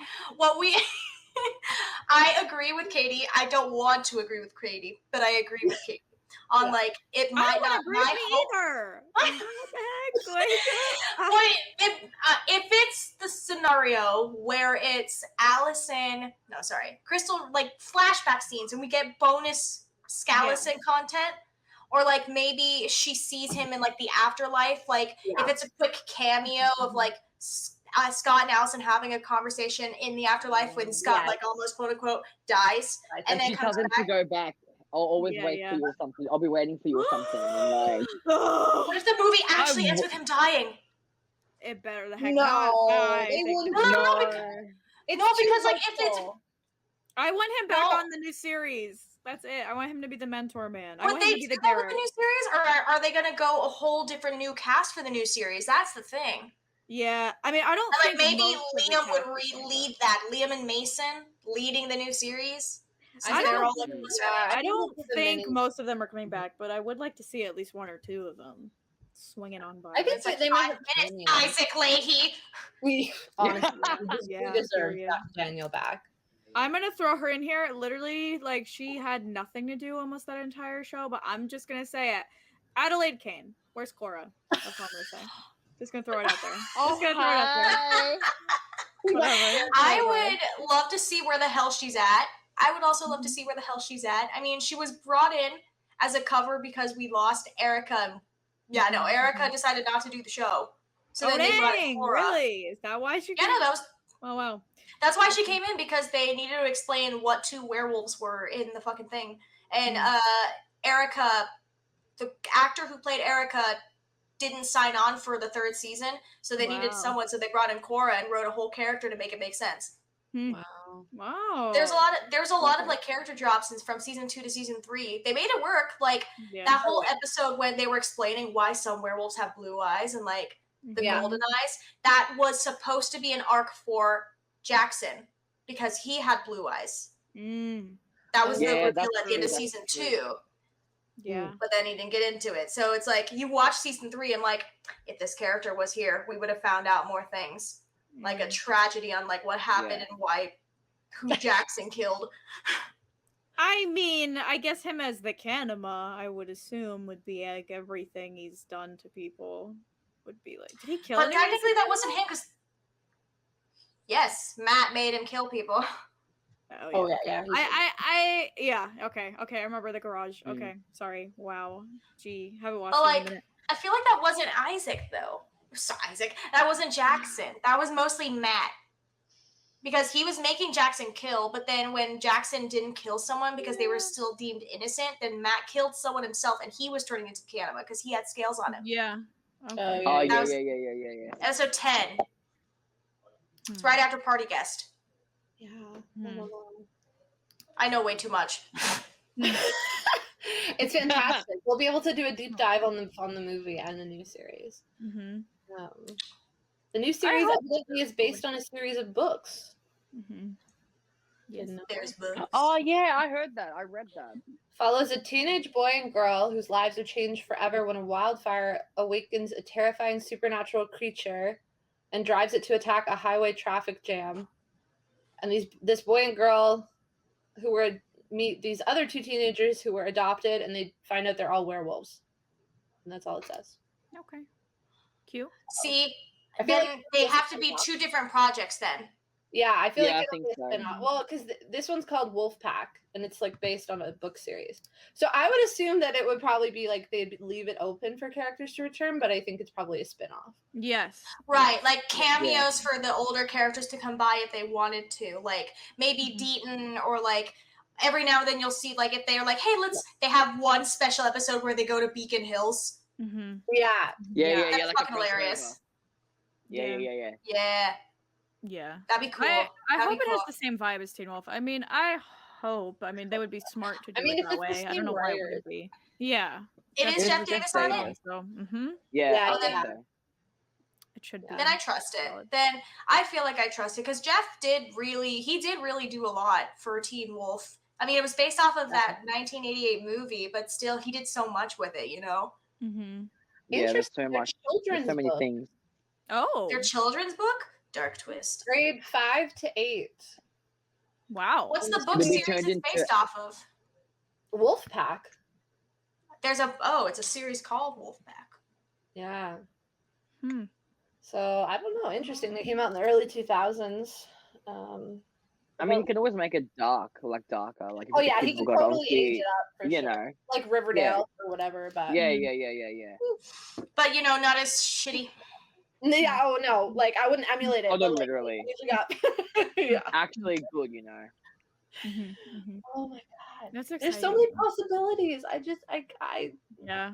I agree with Katie. I don't want to agree with Katie, but I agree with Katie. On like, it might not agree with me either. What the heck? Like, if it's scenario where it's Crystal, like flashback scenes, and we get bonus Skallison content, or like maybe she sees him in like the afterlife, like if it's a quick cameo of like Scott and Allison having a conversation in the afterlife when Scott like almost quote unquote dies, and then she tells him to go back. I'll always wait for you or something. I'll be waiting for you or something. And like, what if the movie actually ends with him dying? It better the heck No, not. they wouldn't. No, because like if it's, I want him back on the new series. That's it. I want him to be the mentor man. I want him to be the with the new series, or are they gonna go a whole different new cast for the new series? That's the thing. Yeah, I mean, I don't think maybe Liam would lead that. Liam and Mason leading the new series. I don't think most of them are coming back, but I would like to see at least one or two of them swinging on by. I think they might have Isaac Leahy. We honestly we deserve Daniel back. I'm gonna throw her in here. Literally, like she had nothing to do almost that entire show, but I'm just gonna say it. Adelaide Kane. Where's Cora? That's what I'm gonna say. Just gonna throw it out there. Just gonna throw it out there. Whatever. I would love to see where the hell she's at. I would also love to see where the hell she's at. I mean, she was brought in as a cover because we lost Erica. Erica decided not to do the show. So then they brought in Cora. Really? Is that why she? Yeah, no, that was. Oh wow. That's why she came in, because they needed to explain what two werewolves were in the fucking thing. And Erica, the actor who played Erica, didn't sign on for the third season, so they needed someone. So they brought in Cora and wrote a whole character to make it make sense. Wow. There's a lot of like character drops from season 2 to season 3. They made it work. Like that whole episode when they were explaining why some werewolves have blue eyes and like the golden eyes. That was supposed to be an arc for Jackson because he had blue eyes. That was the reveal at the end of season 2. Yeah. But then he didn't get into it. So it's like you watch season 3 and like, if this character was here, we would have found out more things. Like a tragedy on like what happened and who Jackson killed. I mean, I guess him as the Kanema, I would assume, would be like everything he's done to people would be like, did he kill anyone? But technically that wasn't him, because Matt made him kill people. Okay, I remember the garage. Okay, sorry. Wow. Gee, haven't watched it in a minute. I feel like that wasn't Isaac though. That wasn't Jackson. That was mostly Matt. Because he was making Jackson kill, but then when Jackson didn't kill someone because they were still deemed innocent, then Matt killed someone himself, and he was turning into Kanema because he had scales on him. Yeah. Okay. Yeah. Episode 10. It's right after Party Guest. Yeah. I know way too much. It's fantastic. We'll be able to do a deep dive on the movie and the new series. The new series evidently is based on a series of books. Yes, there's books. Oh yeah, I heard that. I read that. Follows a teenage boy and girl whose lives are changed forever when a wildfire awakens a terrifying supernatural creature and drives it to attack a highway traffic jam. And this boy and girl meet these other two teenagers who were adopted, and they find out they're all werewolves. And that's all it says. Okay. Cute. See, then they have to be two different projects then. Yeah, I feel like I think so. Well, because this one's called Wolfpack, and it's like based on a book series. So I would assume that it would probably be like they'd leave it open for characters to return, but I think it's probably a spinoff. Yes. Right, like cameos for the older characters to come by if they wanted to. Like maybe Deaton, or like every now and then you'll see like if they're like, hey, they have one special episode where they go to Beacon Hills. Yeah. That's like fucking hilarious. Yeah. That'd be cool. I hope it has the same vibe as Teen Wolf. I mean, they would be smart to do it that way. I don't know why it wouldn't be. Yeah. It is Jeff Davis on it? So, Yeah. It should be. Then I trust it. Then I feel like I trust it because Jeff did really do a lot for Teen Wolf. I mean, it was based off of that 1988 movie, but still, he did so much with it, you know? Yeah, there's so much. There's so many things. Oh. Their children's book? Dark twist. Grade 5 to 8. Wow. What's the book series it's based off of? Wolfpack. It's a series called Wolfpack. Yeah. So I don't know. Interesting. They came out in the early 2000s. I mean, you can always make it darker. Like if Oh it's a yeah, kid's he can book, totally age obviously, it up for you sure. know, Like Riverdale or whatever. But yeah. But not as shitty. yeah, oh no, like I wouldn't emulate it. Oh, no, But, like, literally. age it up. Yeah. Actually good, you know. Oh my god. That's There's so exciting. many possibilities. I Yeah.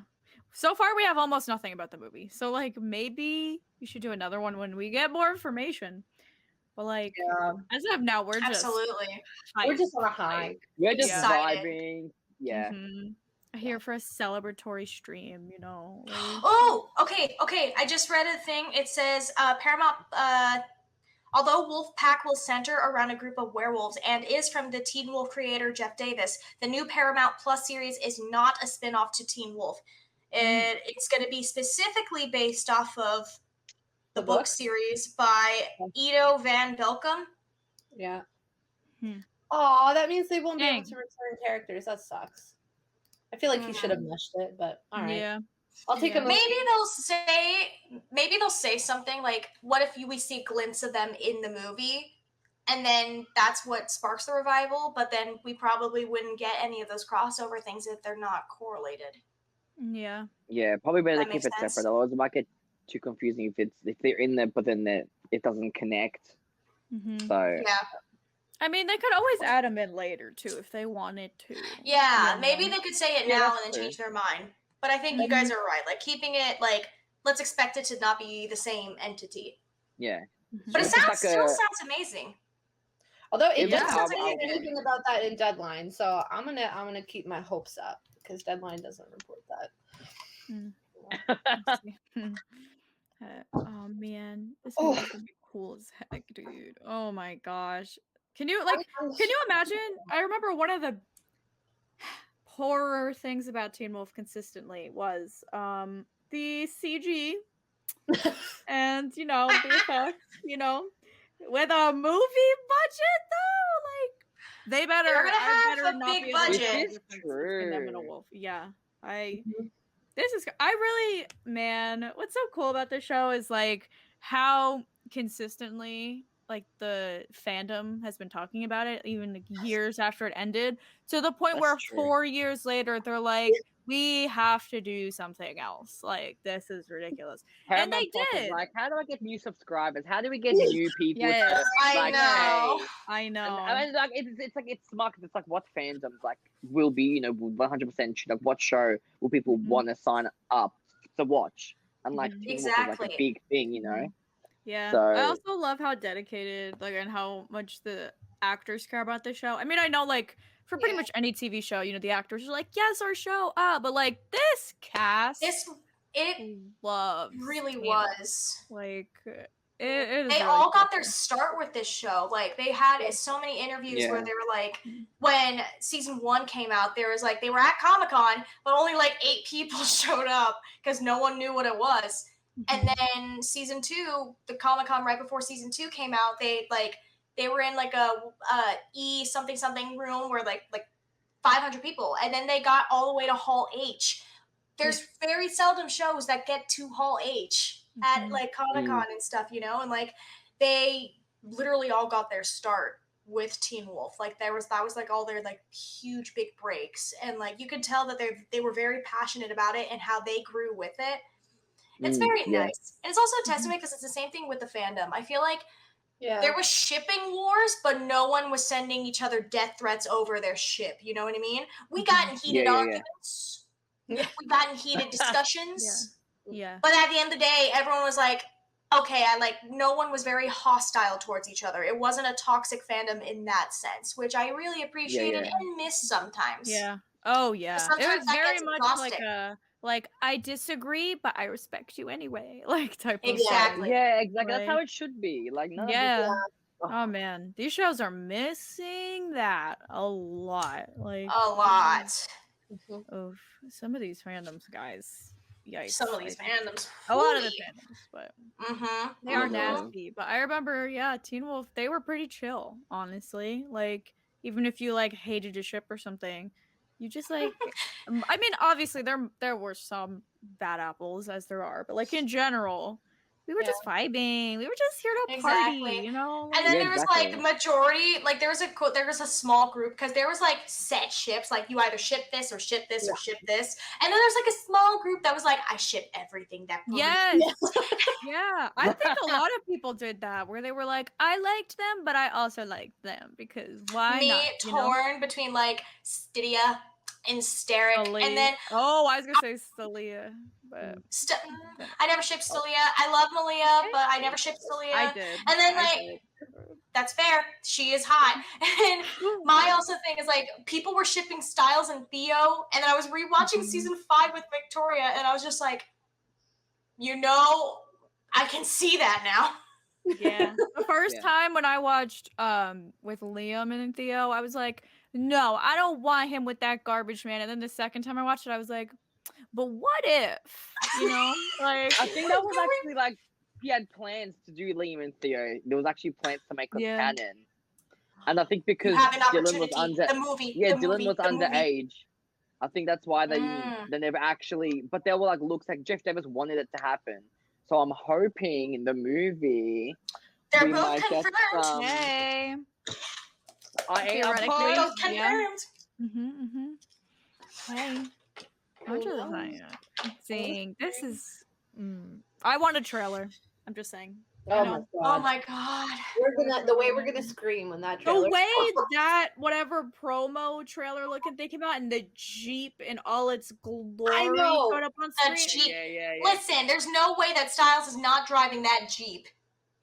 So far, we have almost nothing about the movie. So, like, maybe we should do another one when we get more information. But, like, as of now, we're just Absolutely. we're just on a high. We're just Excited. vibing. Yeah. Here for a celebratory stream, you know. Like... Oh, okay. I just read a thing. It says Paramount. Although Wolfpack will center around a group of werewolves and is from the Teen Wolf creator Jeff Davis, the new Paramount Plus series is not a spin-off to Teen Wolf. It's going to be specifically based off of the book series by Ido Van Velkum. Yeah. Oh, that means they won't be able to return characters. That sucks. I feel like he should have meshed it, but all right. Yeah. I'll take a movie. Maybe they'll say something like, what if we see a glimpse of them in the movie, and then that's what sparks the revival, but then we probably wouldn't get any of those crossover things if they're not correlated. Yeah, probably better to That keep makes it sense. separate. Otherwise it might get too confusing if they're in there but then it doesn't connect. So Yeah. I mean, they could always add them in later too if they wanted to. Yeah, maybe they could say it now that's and then true. change their mind. But I think you guys are right. Like, keeping it, like, let's expect it to not be the same entity. Yeah. But it It's still sounds amazing. Although it Yeah, doesn't say I'll- anything about that in Deadline, so I'm gonna keep my hopes up because Deadline doesn't report that. Oh man, this movie's gonna be cool as heck, dude. Oh my gosh, can you imagine? I remember one of the horror things about Teen Wolf consistently was the CG and the effects, with a movie budget though, like they better not big be budget. Which is between them and a wolf. Yeah, this is man, what's so cool about this show is like how consistently like the fandom has been talking about it even like, years after it ended, to the point where 4 years later they're like, we have to do something else. Like, this is ridiculous. And they did. Like, how do I get new subscribers? How do we get new people? Yeah, I know. I know. And like it's smart. It's like what fandoms like will be, 100% like what show will people want to sign up to watch? And like Teen Wolf is like a big thing, Yeah. So, I also love how dedicated and how much the actors care about the show. I mean, I know like for pretty much any TV show, the actors are like, yes, our show, but like this cast, it loves really Teen was Wolf. Like it is they really all got cool. their start with this show. Like, they had so many interviews where they were like, when season 1 came out, there was like, they were at Comic-Con, but only like 8 people showed up because no one knew what it was. And then season 2, the Comic-Con right before season 2 came out, they were in like a E something room where like 500 people, and then they got all the way to Hall H. There's very seldom shows that get to Hall H at like Comic-Con and stuff, and like they literally all got their start with Teen Wolf. Like that was like all their like huge big breaks, and like you could tell that they were very passionate about it and how they grew with it. It's very nice. And it's also a testament because it's the same thing with the fandom. I feel like there was shipping wars, but no one was sending each other death threats over their ship. You know what I mean? We got in heated arguments. We got in heated discussions. Yeah. But at the end of the day, everyone was like, okay, no one was very hostile towards each other. It wasn't a toxic fandom in that sense, which I really appreciated and miss sometimes. Yeah. Oh, yeah. Sometimes it was that very gets much exhausting. like I disagree, but I respect you anyway. Like type of Exactly. Yeah, exactly. Right. That's how it should be. Like none yeah. of this, Oh man, these shows are missing that a lot. Like a lot. of some of these fandoms, guys. Yikes. Some of these fandoms. A lot of the fandoms, but they are Mhm. nasty. But I remember, Teen Wolf, they were pretty chill, honestly. Like, even if you like hated a ship or something, you just like I mean, obviously there were some bad apples, as there are, but like in general, we were just vibing. We were just here to Exactly. party, you know. And then Yeah, there was exactly. like majority, like there was a small group because there was like set ships, like you either ship this or ship this or ship this, and then there's like a small group that was like, I ship everything that. Yes. Yeah. I think a lot of people did that where they were like, I liked them, but I also liked them because why Me not? You know? torn between like Stydia and Steric, and then I was gonna say Stalia, but I never shipped Stylia. I love Malia, but I never shipped Stylia. I did. And then like that's fair. She is hot. And my also thing is like people were shipping Styles and Theo, and then I was rewatching season 5 with Victoria, and I was just like, I can see that now. Yeah. The first time when I watched with Liam and Theo, I was like, no, I don't want him with that garbage man. And then the second time I watched it, I was like, but what if? You know? Like I think that was actually like he had plans to do Liam and Theo. There was actually plans to make them canon. And I think because Dylan was Dylan was underage. I think that's why they never actually, but they were like, looks like Jeff Davis wanted it to happen. So I'm hoping in the movie they're both confirmed. Hey. Both confirmed. Hey. I'm just saying, this is. I want a trailer. I'm just saying. Oh my god! The way we're gonna scream when that trailer. The way that whatever promo trailer looking thing came out and the Jeep in all its glory showed up on screen. Jeep. Yeah. Listen, there's no way that Styles is not driving that Jeep.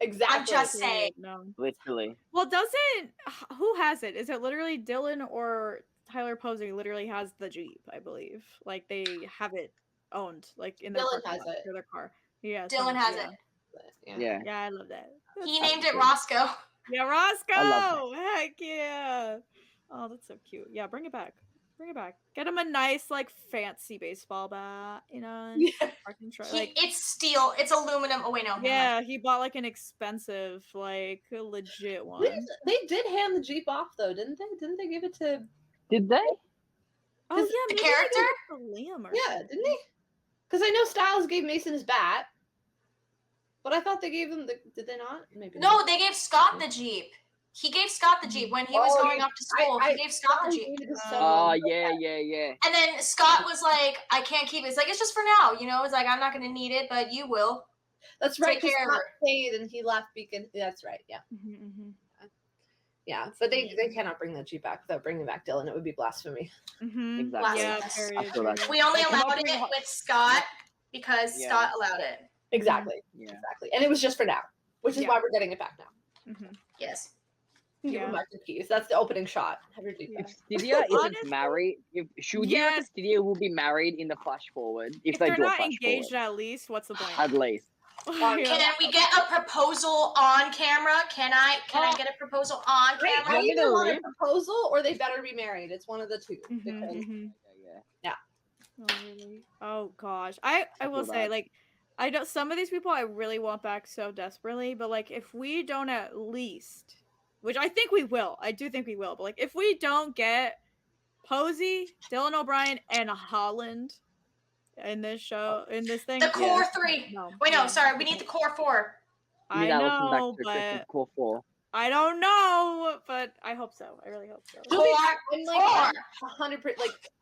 Exactly. I'm just saying. No. Literally. Well, who has it? Is it literally Dylan or Tyler Posey? Literally has the Jeep, I believe. Like they have it owned, like in their their car. Yeah. Dylan has it. Yeah, I love that. He named it Roscoe. Yeah, Roscoe. Heck yeah. Oh, that's so cute. Yeah, bring it back. Get him a nice, like, fancy baseball bat, you know? It's steel. It's aluminum. Oh, wait, no. Yeah, he bought, like, an expensive, like, legit one. They did hand the Jeep off, though, didn't they? Didn't they give it to... Did they? Oh, yeah, the character? Liam or yeah, didn't they? Because I know Styles gave Mason his bat. But I thought they gave him did they not? Maybe no, not. They gave Scott the Jeep. He gave Scott the Jeep when he was going off to school. He gave Scott the Jeep. Oh, yeah. And then Scott was like, I can't keep it. It's like, it's just for now, you know? It's like, I'm not going to need it, but you will. That's right, because Scott stayed and he left Beacon. That's right, yeah. Yeah, but they cannot bring that Jeep back without bringing back Dylan. It would be blasphemy. Exactly. Yeah, we only allowed it with Scott because Scott allowed it. Exactly. Exactly. And it was just for now, which is why we're getting it back now. Yes. Give him back the keys. That's the opening shot. If Stydia isn't married, Stydia will be married in the flash forward. If they they're do not flash engaged, forward. at least, what's the point? At least. Can we get a proposal on camera? Can I get a proposal on camera? I either want a proposal or they better be married. It's one of the two. Yeah. Oh gosh. I will say, like, I know some of these people I really want back so desperately, but like if we don't at least, which I think we will, I do think we will, but like if we don't get Posey, Dylan O'Brien, and Holland in this show, in this thing, the core 3. Sorry, we need the core 4. I know, but core 4. I don't know, but I hope so. I really hope so. I'm like 100%, like.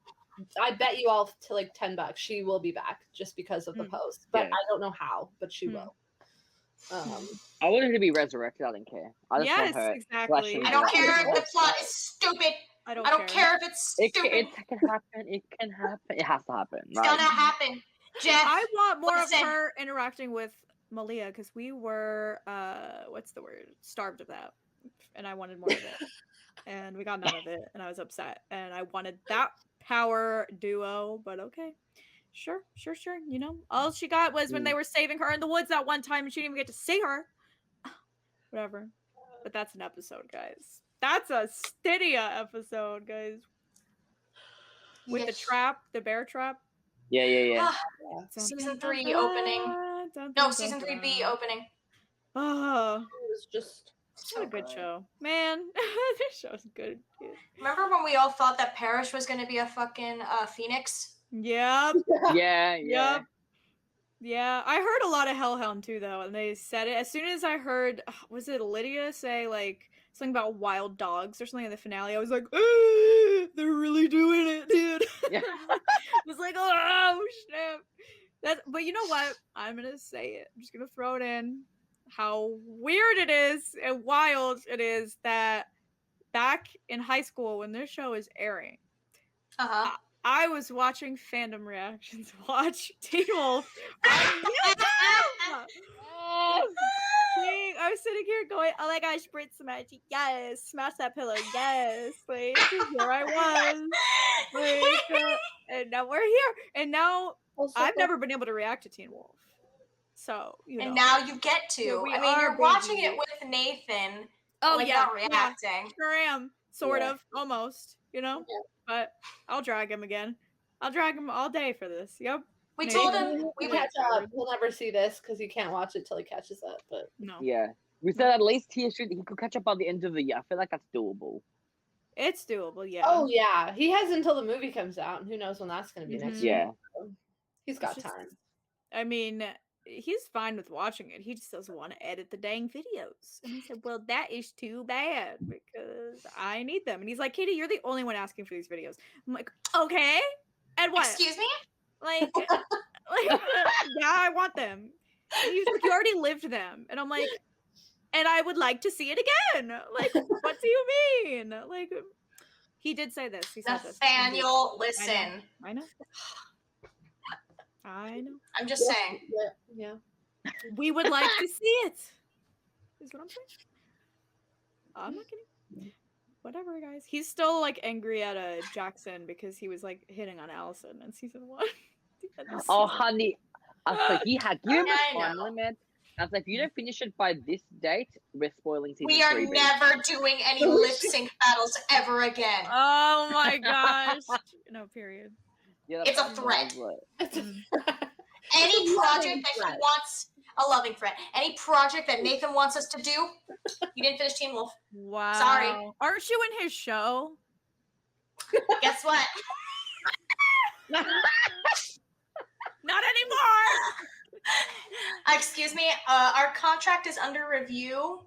I bet you all to like $10 she will be back just because of the post, but I don't know how, but she will. I want her to be resurrected. I don't care. I just want her. Exactly. I don't care if the plot is stupid. I don't care if it's stupid. It can happen. It can happen. It has to happen. It's gonna happen. Jeff, I want more of her interacting with Malia because we were what's the word? Starved of that, and I wanted more of it, and we got none of it, and I was upset, and I wanted that power duo, but okay. Sure. You know, all she got was when they were saving her in the woods that one time and she didn't even get to see her. Whatever. But that's an episode, guys. That's a Stydia episode, guys. With the trap, the bear trap. Yeah. Season 3 opening. No, season 3B opening. Oh. It was just what a good show. Man, this show's good. Remember when we all thought that Parrish was going to be a fucking phoenix? Yep. Yeah. Yeah, I heard a lot of Hellhound too, though, and they said it as soon as I heard. Was it Lydia say like something about wild dogs or something in the finale? I was like, they're really doing it, dude. Yeah. I was like, oh snap! But you know what? I'm gonna say it. I'm just gonna throw it in. How weird it is and wild it is that back in high school when this show is airing, I was watching fandom reactions watch Teen Wolf on YouTube. I was sitting here going, "Oh my gosh, Brit smash, yes, smash that pillow, yes!" Like here I was, like, and now we're here, and now I've never been able to react to Teen Wolf, so you know. And now you get to. Here we I mean, are, you're watching baby. it with Nathan. Oh like, yeah, not reacting. sure am, sort Yeah. of, almost, you know. But I'll drag him again. I'll drag him all day for this. Yep. We Maybe. told him we would. catch up. We'll never see this because he can't watch it till he catches up. But No, Yeah. We said at least he could catch up by the end of the year. I feel like that's doable. it's doable. Yeah. oh yeah, he has until the movie comes out, and who knows when that's going to be next Mhm. year. Yeah. So he's got It's just- time. I mean, he's fine with watching it. He just doesn't want to edit the dang videos. And I said, well, that is too bad because I need them. And he's like, Katie, you're the only one asking for these videos. I'm like, okay. And what? Excuse me? Like, yeah, I want them. And he's like, you already lived them. And I'm like, and I would like to see it again. Like, what do you mean? Like, he did say this. He said this. Nathaniel, listen. I know. I know. I'm just saying. Yeah. We would like to see it. Is what I'm saying. I'm not kidding. Whatever, guys. He's still like angry at Jackson because he was like hitting on Allison in season 1. Oh, honey. I was like, you had given I a time know. limit. I was like, if you don't finish it by this date, we're spoiling season We are 3. never doing any lip sync battles ever again. Oh my gosh. No, period. Yeah, It's a that's threat. what- Any a project loving that he threat. wants, a loving threat. Any project that Nathan wants us to do, you didn't finish Teen Wolf. Wow. Sorry. Aren't you in his show? Guess what? Not anymore. Excuse me. Our contract is under review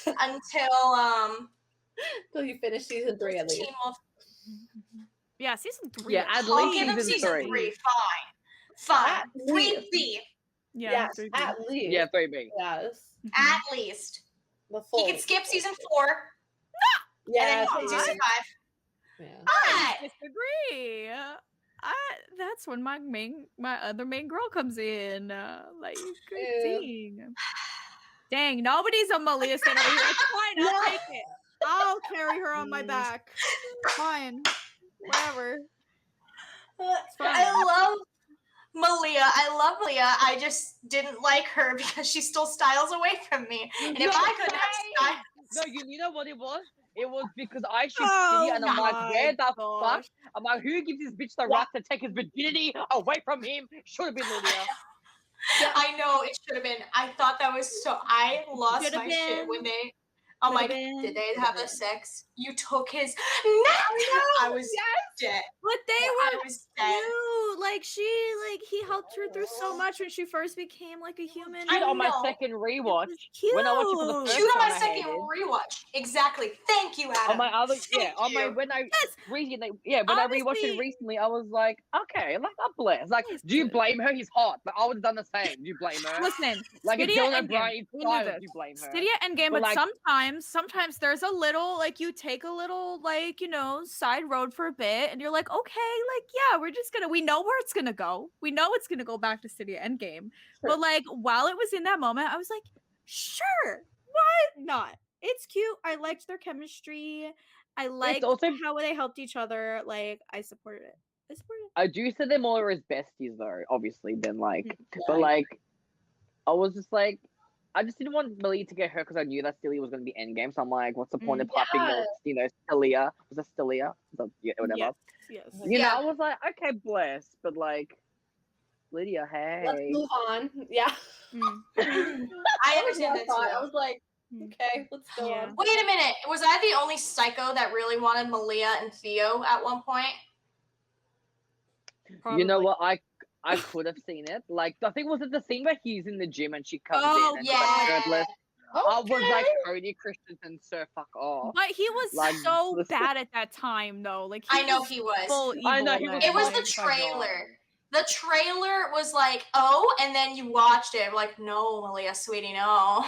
until Till you finish season 3 at least. Teen Wolf. Yeah, season 3. Yeah, at I'll least give him season season 3. 3. Fine. At least. 3B. Yeah, Yes, 3B. at least. Yeah, 3B. Yes. At least. The He full. can skip season 4 Yeah. and then it's he can do fine. season 5. Yeah. I Alright. disagree. That's when my other main girl comes in. Like, Ew. dang, nobody's a Malia stand over here. It's fine, I'll take it. I'll carry her on my back. Fine, whatever. fine. I love Malia. I just didn't like her because she stole Styles away from me. And if No I couldn't have way! Styles, No, you know what it was? It was because I shoot Oh City and I'm like, my where the fuck? gosh. I'm like, who gives this bitch the right to take his virginity away from him? Should have been Lydia. I know it should have been. I thought that was so. I lost Should've my shit been. when they. I'm like, Should've did been. they have the sex? You took his. No, I was dead. But they I were was dead. cute. Like he helped her through so much when she first became like a human. I On my know. second rewatch, It was cute. when I watched it for the first Shoot on my time, I second hated. rewatch. Exactly. Thank you, Adam. On my other, Thank on my you. when I Yes. recently, when I rewatched Honestly- it recently, I was like, okay, like I'm blessed. Like, do you Listen. blame her? He's hot, but I would have done the same. Do you blame her? Listen, Like, if Stydia Dylan Endgame. O'Brien We knew style, this. do you blame her? Stydia Endgame, But, but like- sometimes there's a little, like, you take a little, like, side road for a bit, and you're like, okay, like, yeah, we know where it's gonna go. We know it's gonna go back to Stydia Endgame. Sure. But, like, while it was in that moment, I was like, sure, why not? It's cute. I liked their chemistry. I liked also- how they helped each other. Like, I supported it. I do say they're more as besties though, obviously, than like, Mm-hmm. but like, I was just like, I just didn't want Millie to get hurt because I knew that Stelia was going to be endgame. So I'm like, what's the point of popping the, Stelia? Was it Stelia? Yeah, whatever. Yes. You Yeah. know, I was like, okay, bless, but like, Lydia, Let's hey. move on. Yeah. Mm. I understand that I too. was like, Mm. okay, let's go Yeah. on. Wait a minute. Was I the only psycho that really wanted Malia and Theo at one point? You know Probably. what? I could have seen it. Like, I think was it the scene where he's in the gym and she comes Oh, in and yeah. she's like shirtless. I was like, Okay. Cody Christensen, sir, fuck off. But he was Like, so listen- bad at that time, though. Like I know he was. full evil. I know he was. It was the fucking trailer. The trailer was like, oh, and then you watched it, like, no, Malia, sweetie, no.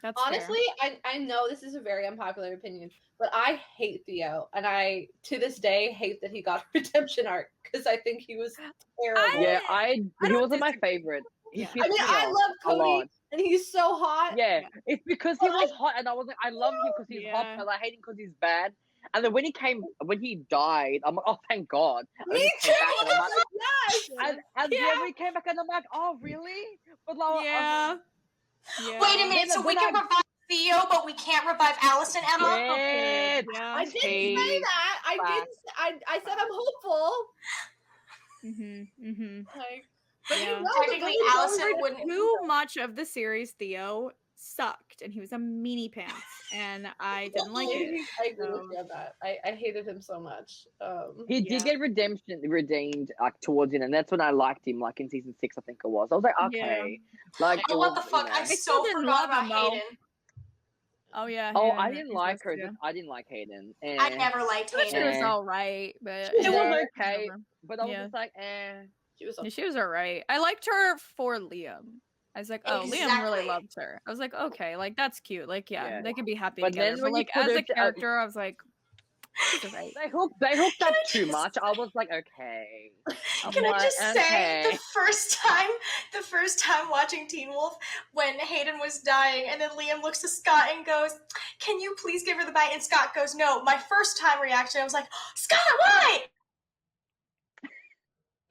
That's Honestly, I know this is a very unpopular opinion, but I hate Theo, and I to this day hate that he got a redemption arc because I think he was terrible. Yeah, I he don't wasn't my disagree. favorite. He Yeah. pissed I mean, me I off love a lot. Cody, and he's so hot. Yeah, Yeah. it's because he was hot, and I was like, I love him because he's hot, Yeah. but I hate him because he's bad. And then when he died, I'm like, oh, thank God. And Me he too. came back, and I'm like, Yes. and Yeah. then when he came back, and I'm like, oh, really? But like, Yeah. Wait a minute, so we can revive Theo, but we can't revive Allison, Emma? Yeah, Yeah. I didn't say that. I said I'm hopeful. Like, but Yeah. you know, Technically, the villains Allison always- wouldn't. Too much of the series, Theo sucked, and he was a meanie pants, and I didn't like it. I agree with you on that. I hated him so much. he Yeah. did get redeemed like towards the end, and that's when I liked him. Like in season 6, I think it was. I was like, okay, like Oh, it what the was, fuck? you know. I still so didn't forgot love him, about though. Hayden. Oh yeah. Oh, Hayden, I didn't he's like her. nice, I didn't like Hayden. I never liked She was Hayden. Eh. all right, but It was Yeah. okay, but I was Yeah. just like, eh. She was Yeah, she was all right. I liked her for Liam. I was like, oh, Liam really Exactly. loved her. I was like, okay, like that's cute. Like, yeah, Yeah. they could be happy But together. then But when you like put as a it, character, I was like, she's all right. They hooked up too much. I was like, okay. I'm Can I like, just say okay. the first time watching Teen Wolf, when Hayden was dying, and then Liam looks to Scott and goes, "Can you please give her the bite?" And Scott goes, "No." My first time reaction, I was like, "Scott, why?"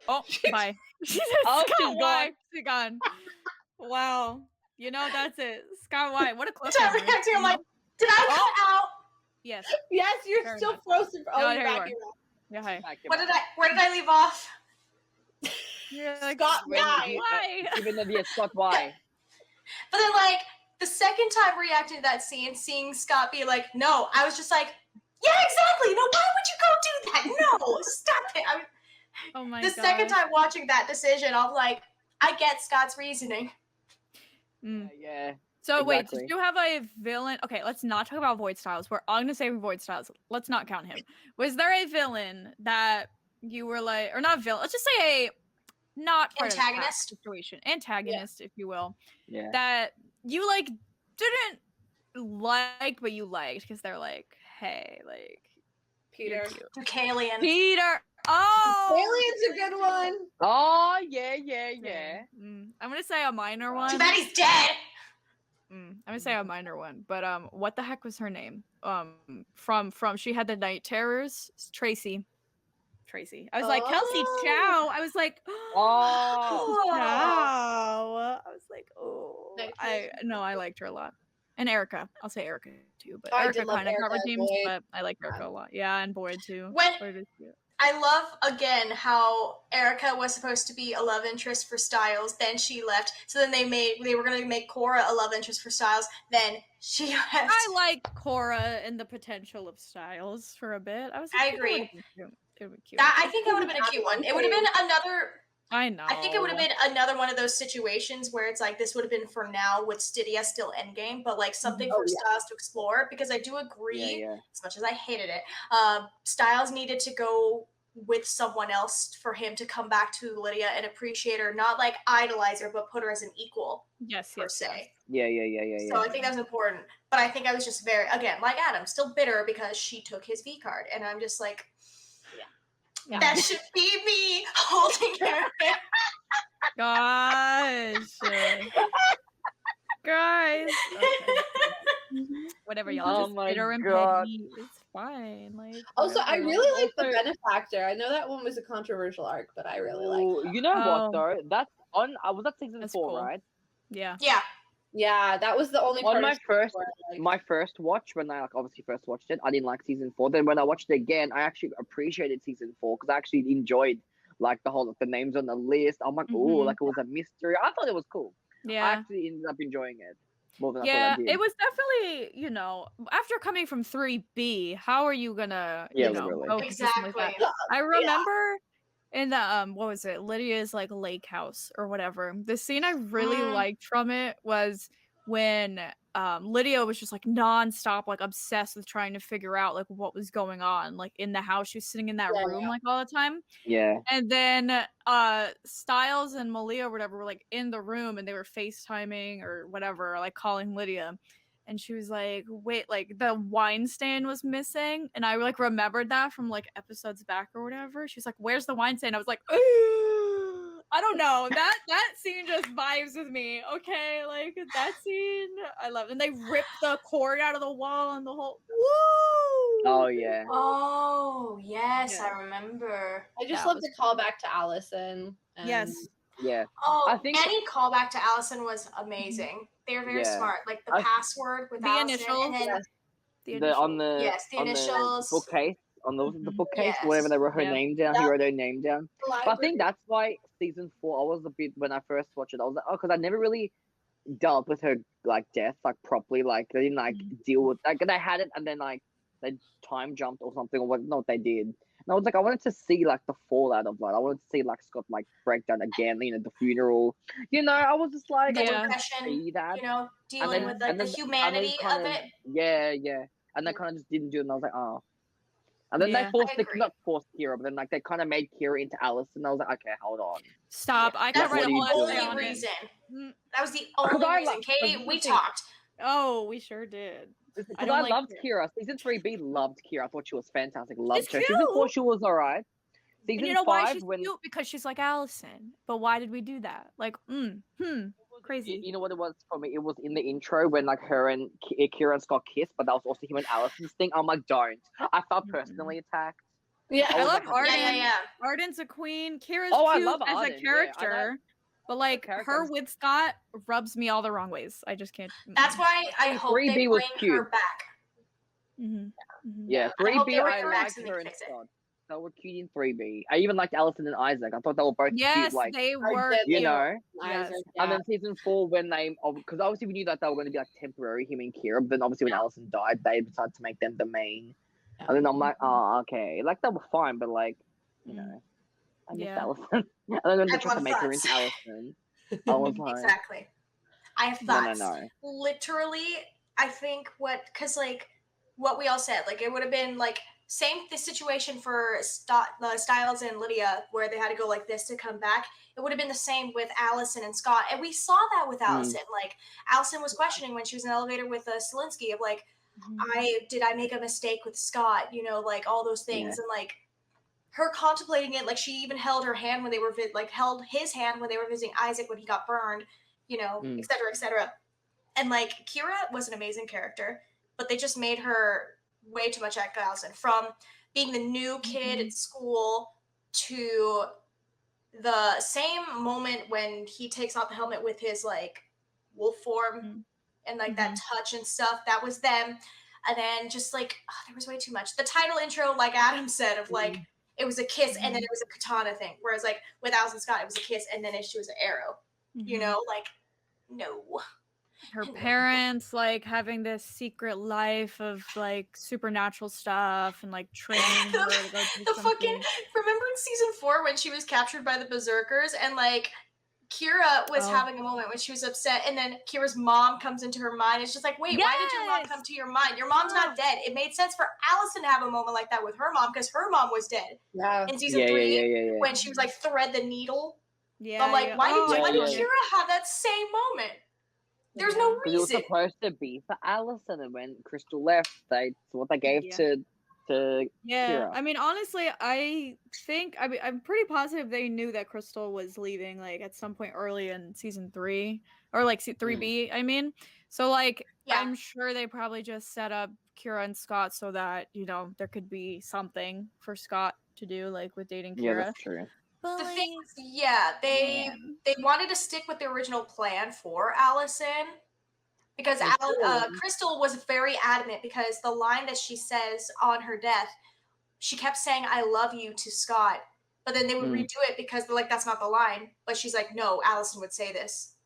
Oh, bye. She said, Oh, Scott, she's why? gone. She's gone. Wow. You know, that's it. Scott, why? What a First time cliffhanger. reacting, I'm like, "Did I cut out? Yes. Yes, you're Very still much. frozen. Oh, No, you're here you back. are. You're back. Yeah, hi. Where did I leave off?" You're like, Scott When died. you- why? Even though, yeah, Scott, why? But then, like, the second time reacting to that scene, seeing Scott be like, "No," I was just like, "Yeah, exactly. No, why would you go do that? No, stop it." Oh my The god. second time watching that decision, I'm like, I get Scott's reasoning. Yeah. So wait, exactly. did you have a villain? Okay, let's not talk about Void Styles. We're all gonna say Void Styles. Let's not count him. Was there a villain that you were like, or not villain? Let's just say a not part of the pack Antagonist? situation, antagonist, if you will, Yeah. that you like didn't like, but you liked because they're like, hey, like Peter. you're cute. Deucalion. Peter. Oh, Alien's a good one. Oh, yeah. I'm gonna say a minor one. Too bad he's dead. I'm gonna say a minor one, but what the heck was her name? From she had the night terrors. Tracy. I was like Kelsey Chow. I was like, Oh. Chow. I was like, oh, Night I liked her a lot, and Erica. I'll say Erica too, but I Erica did love kind of got Erica and redeemed, Boyd. but I like Erica a lot. Yeah, and Boyd too. When- Boyd is cute. I love, again, how Erica was supposed to be a love interest for Styles, then she left. So then they were going to make Cora a love interest for Styles, then she left. I like Cora and the potential of Styles for a bit. I was like, I it agree. would've been cute. It would be cute. I think that would have been a cute one. It would have been another... I know. I think it would have been another one of those situations where it's like this would have been for now with Stydia still endgame, but like something for Styles to explore, because I do agree, Yeah. as much as I hated it, Styles needed to go with someone else for him to come back to Lydia and appreciate her, not like idolize her, but put her as an equal Yes, per se. Yeah. So I think that's important. But I think I was just very, again, like Adam, still bitter because she took his V card, and I'm just like, Yeah. that should be me holding her. Gosh. Guys. Okay. Whatever, y'all. Oh Just my bitter and God. petty. It's fine. Like, Also, I whatever. really like the Also- benefactor. I know that one was a controversial arc, but I really like. Ooh, you know Oh. what though? That's on. Was that season That's 4, cool. right? Yeah. Yeah. Yeah, that was the only On part my of first, where I liked. my first watch, when I like obviously first watched it, I didn't like season 4. Then when I watched it again, I actually appreciated season 4 because I actually enjoyed like the whole the names on the list. I'm like, oh, Mhm. like it was a mystery. I thought it was cool. I Yeah. actually ended up enjoying it more than I Yeah, thought I did. it was definitely, after coming from 3B, how are you gonna, Yeah, you know, literally. go consistent with that? Exactly. I remember in the what was it? Lydia's like lake house or whatever. The scene I really liked from it was when Lydia was just like nonstop, like obsessed with trying to figure out like what was going on, like in the house. She was sitting in that room like all the time. Yeah. And then Styles and Malia or whatever were like in the room and they were FaceTiming or whatever, like calling Lydia. And she was like, wait, like the wine stand was missing. And I like remembered that from like episodes back or whatever. She's like, where's the wine stand? I was like, I don't know. That scene just vibes with me. Okay, like that scene, I love it. And they ripped the cord out of the wall and the whole woo. Oh yeah. Oh yes, Yeah. I remember. I just That love was the callback to Allison. And Yes. Yeah. Oh, I think- any callback to Allison was amazing. They were very Yeah. smart. Like the I- password with The Allison, initials. and then Yes. The The on initials. the yes, the on initials. the bookcase on the Mhm. bookcase Yes. whenever they wrote her Yep. name down, he Yep. wrote her name down. The But I library. think that's why season 4, I was a bit, when I first watched it, I was like, oh, because I never really dealt with her like death like properly. Like they didn't like deal with like they had it and then like they time jumped or something or what they did. And I was like, I wanted to see like the fallout of that. I wanted to see like Scott like break down again, the funeral. I was just like, the I wanted to depression, see that. dealing then- with like and the then- humanity kind of it. Yeah. And they kind of just didn't do it, and I was like, oh. And then Yeah. they forced, I agree. not forced Kira, but then like they kind of made Kira into Alice, and I was like, okay, hold on. Stop. I could That's What write are a you whole doing? essay only on it. reason. Mm. That was the Because only I reason. love- Katie, because we the thing- talked. Oh, we sure did. Because I don't I like loved Kira. Kira. Season 3B loved Kira. I thought she was fantastic. Loved She's her. Season 4, cute. she was alright. Season And you know 5, why she's when cute? Because she's like Allison. But why did we do that? Like, crazy. you know what it was for me? It was in the intro when like her and Kira and Scott kissed, but that was also him and Allison's thing. I'm like, don't. I felt personally attacked. Yeah. I I was love like, Arden. Yeah. Arden's a queen. Kira's Oh, I cute love as Arden, a yeah, character. But like character. her with Scott rubs me all the wrong ways. I just can't. That's why I hope 3B they was bring her cute. back. Yeah, I hope 3B, they bring I her back liked so they her can and fix it. Scott. They were cute in 3B. I even liked Allison and Isaac. I thought they were both Yes, cute. Like, they I were. did, you they know. Yes. And then season 4, when they, because obviously we knew that they were going to be like temporary, him and Kira. But then obviously when Allison died, they decided to make them the main. And then I'm like, oh, okay. Like they were fine, but like, you know, I missed Yeah. Allison. And then when they I tried to love make her thoughts. into Allison, I was like, Exactly. I have no, thoughts. no. Literally, I think because like what we all said, like it would have been like the situation for Styles and Lydia, where they had to go like this to come back. It would have been the same with Allison and Scott, and we saw that with Allison. Like Allison was questioning when she was in the elevator with Selinsky of like, did I make a mistake with Scott? Like all those things, and like her contemplating it. Like she even held her hand when they were held his hand when they were visiting Isaac when he got burned. Et cetera, et cetera. And like Kira was an amazing character, but they just made her way too much like Allison. From being the new kid at school to the same moment when he takes off the helmet with his like wolf form and like that touch and stuff, that was them. And then just like there was way too much. The title intro, like Adam said, of like it was a kiss and then it was a katana thing. Whereas like with Allison Scott, it was a kiss and then she was an arrow. Like no. Her parents like having this secret life of like supernatural stuff and like training her to go do the something. fucking remember in season 4 when she was captured by the berserkers and like Kira was having a moment when she was upset and then Kira's mom comes into her mind. It's just like, wait, why did your mom come to your mind? Your mom's not dead. It made sense for Allison to have a moment like that with her mom because her mom was dead in season 3 when she was like thread the needle. I'm like, why did Kira have that same moment? There's no reason. It was supposed to be for Allison, and when Crystal left, that's what they gave to Kira. I mean, honestly, I think I'm pretty positive they knew that Crystal was leaving like at some point early in season 3 or like 3B. I mean, so like I'm sure they probably just set up Kira and Scott so that there could be something for Scott to do like with dating Kira. Yeah, that's true. The thing is, they wanted to stick with the original plan for Allison because Crystal was very adamant because the line that she says on her death, she kept saying, I love you to Scott, but then they would redo it because they're like, that's not the line. But she's like, no, Allison would say this.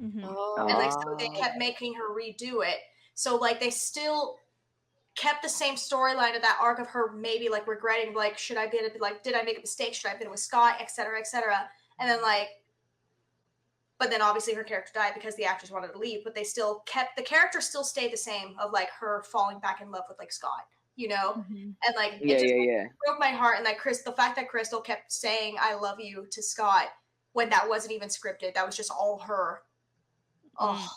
And like, so they kept making her redo it. So like they still kept the same storyline of that arc of her maybe like regretting, like, should I be like, did I make a mistake? Should I have been with Scott, etc., etc. And then like, but then obviously her character died because the actors wanted to leave, but they still kept, the character still stayed the same of like her falling back in love with like Scott, you know? And like, it just broke my heart. And like the fact that Crystal kept saying, I love you to Scott when that wasn't even scripted, that was just all her. Oh.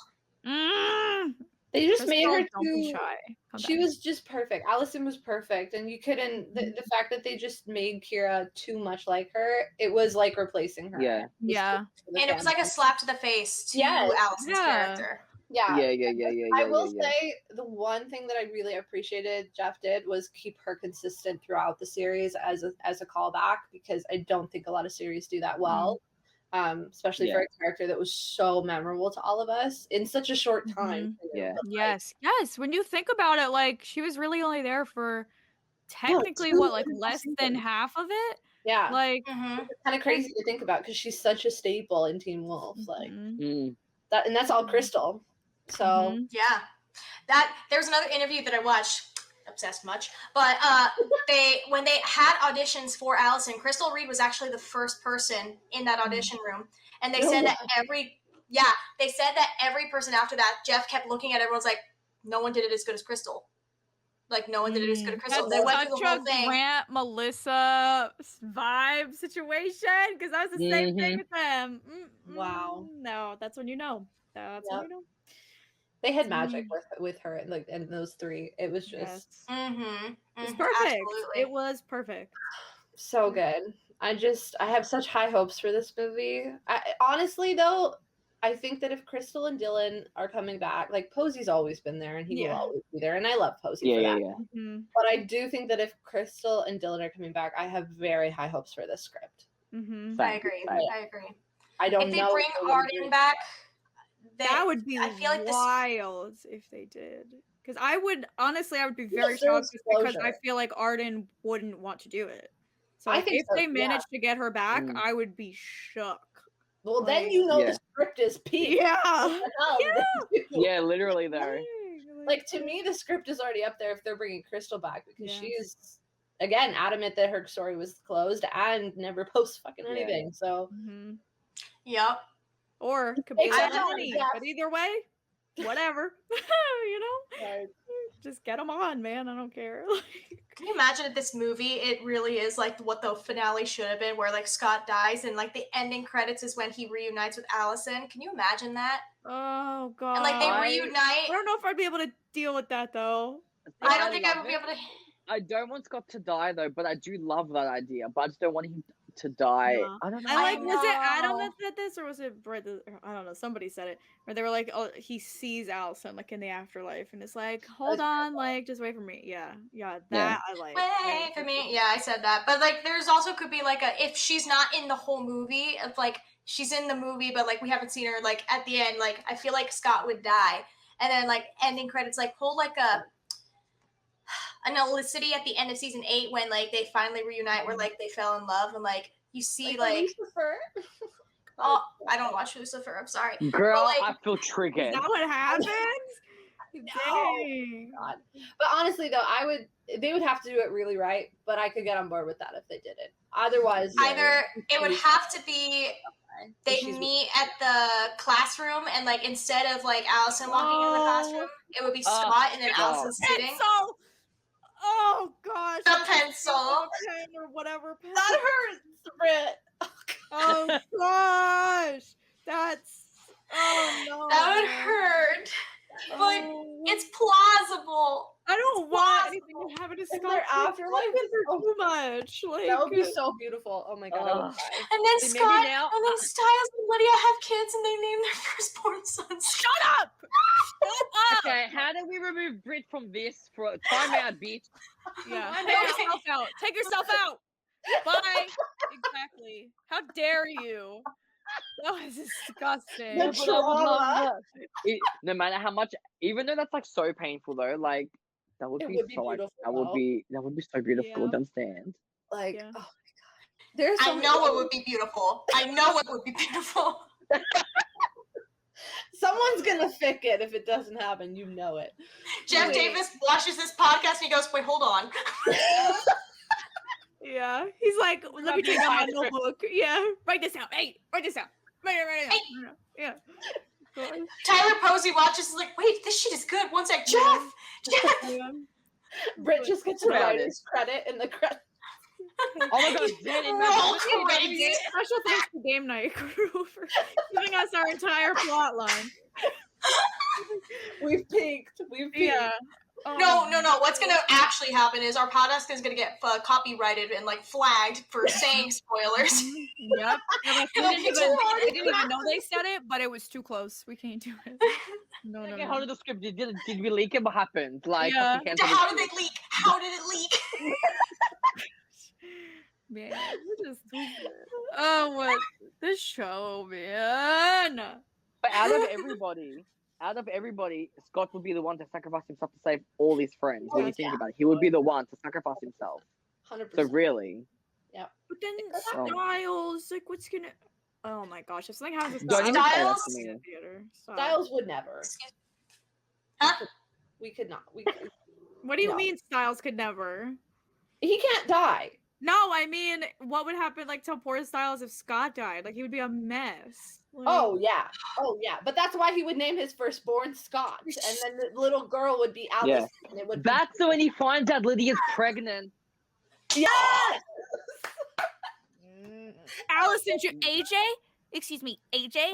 They just made her don't be shy. She was just perfect. Allison was perfect, and you couldn't. The fact that they just made Kira too much like her, it was like replacing her. Yeah. And it was like a slap to the face to Allison's character. Yeah. I will say the one thing that I really appreciated Jeff did was keep her consistent throughout the series as a callback, because I don't think a lot of series do that well. Especially for a character that was so memorable to all of us in such a short time. Yes. When you think about it, like, she was really only there for technically less than half of it. Yeah, like it's kind of crazy to think about, because she's such a staple in Teen Wolf, like that, and that's all Crystal. So that there's another interview that I watched. Obsessed much, but when they had auditions for Allison, Crystal Reed was actually the first person in that audition room, and they said that every person after that, Jeff kept looking at everyone's like, no one did it as good as Crystal. Like, no one did it as good as Crystal. They went through the whole thing. Grant Melissa vibe situation, because that was the same thing with them. Wow. No, that's when you know. That's when you know. They had magic with her, and those three. It was just it's perfect. Absolutely. It was perfect. So good. I have such high hopes for this movie. Honestly, though, I think that if Crystal and Dylan are coming back, like, Posey's always been there, and he will always be there, and I love Posey for that. But I do think that if Crystal and Dylan are coming back, I have very high hopes for this script. I agree. I don't know. If they bring Arden back, that would be wild if they did. Because I would be very shocked, because I feel like Arden wouldn't want to do it. So if they managed to get her back, I would be shook. Well, then the script is peak. Yeah, literally though. Like, to me, the script is already up there if they're bringing Crystal back, because she's, again, adamant that her story was closed and never posts fucking anything. So, yep. Or it could be money, but either way, whatever. You know, just get them on, man. I don't care. Can you imagine if this movie, it really is like what the finale should have been, where like Scott dies and like the ending credits is when he reunites with Allison? Can you imagine that? Oh god. And like they reunite. I don't know if I'd be able to deal with that though. I don't think I would be able to. I don't want Scott to die though, but I do love that idea. But I just don't want him to die. Yeah. I don't know. Was it Adam that said this, or was it Brit? I don't know. Somebody said it, where they were like, "Oh, he sees Allison like in the afterlife, and it's like, hold on, like, just wait for me." Yeah, that I like. Wait for me. Yeah, I said that. But like, there's also could be like if she's not in the whole movie, if like she's in the movie, but like we haven't seen her. Like at the end, like I feel like Scott would die, and then like ending credits, like pull like an Elicity at the end of season 8 when like they finally reunite, where like they fell in love, and like you see like Lucifer. Oh, I don't watch Lucifer. I'm sorry, girl. But, like, I feel triggered. Is that what happens? Dang. God. But honestly, though, they would have to do it really right. But I could get on board with that if they did it. Otherwise, it would have to be they meet at the classroom, and like instead of like Allison walking into the classroom, it would be Scott and then Allison sitting. Pencil! Oh gosh, the pencil or whatever. That hurts, Brit. Oh gosh, that's no. That would hurt, but it's plausible. I don't want anything to happen to Scott. Afterlife is too much. Like, that would be so beautiful. Oh my god. And then Scott and then Styles and Lydia have kids, and they name their firstborn son. Shut up! Shut up! Okay, how do we remove Brit from this? Time out, bitch. Yeah, take yourself out. Take yourself out. Bye. Exactly. How dare you? That was disgusting. No matter how much, even though that's like so painful though, like that would be so like that would be so beautiful to understand. Like, oh my god. There's I know what would be beautiful. I know what would be beautiful. Someone's gonna fic it if it doesn't happen. You know it. Jeff Davis watches this podcast and he goes, "Wait, hold on." Yeah, he's like, let me take out my notebook. Yeah, write this down. Hey, write this down. Write it down. Yeah. Tyler Posey watches, is like, wait, this shit is good. One sec, Jeff. Yeah. Brit just gets a writer's credit in the credit. Oh my god, Danny, Roll crazy. Special thanks to Game Night Crew for giving us our entire plot line. We've peaked. Yeah. No. What's gonna actually happen is our podcast is gonna get copyrighted and like flagged for saying spoilers. Yep. I didn't even know they said it, but it was too close. We can't do it. No. How did the script? Did we leak it? What happened? Like, yeah. How did it leak? How did it leak? Man, we're just what this show, man. But out of everybody, Scott would be the one to sacrifice himself to save all his friends. When you think about it, he would be the one to sacrifice himself. 100%. So really, yeah. But then Styles, like, what's gonna? Oh my gosh, if something happens to Don't even say that Styles, to me. Styles would never. Huh? We could not. What do you mean Styles could never? He can't die. No, I mean, what would happen, like, to poor Styles if Scott died? Like, he would be a mess. Like, Oh yeah. But that's why he would name his firstborn Scott, and then the little girl would be Alice. Yeah. And it would That's when he finds out Lydia's pregnant. Yes. Allison, AJ? Excuse me, AJ?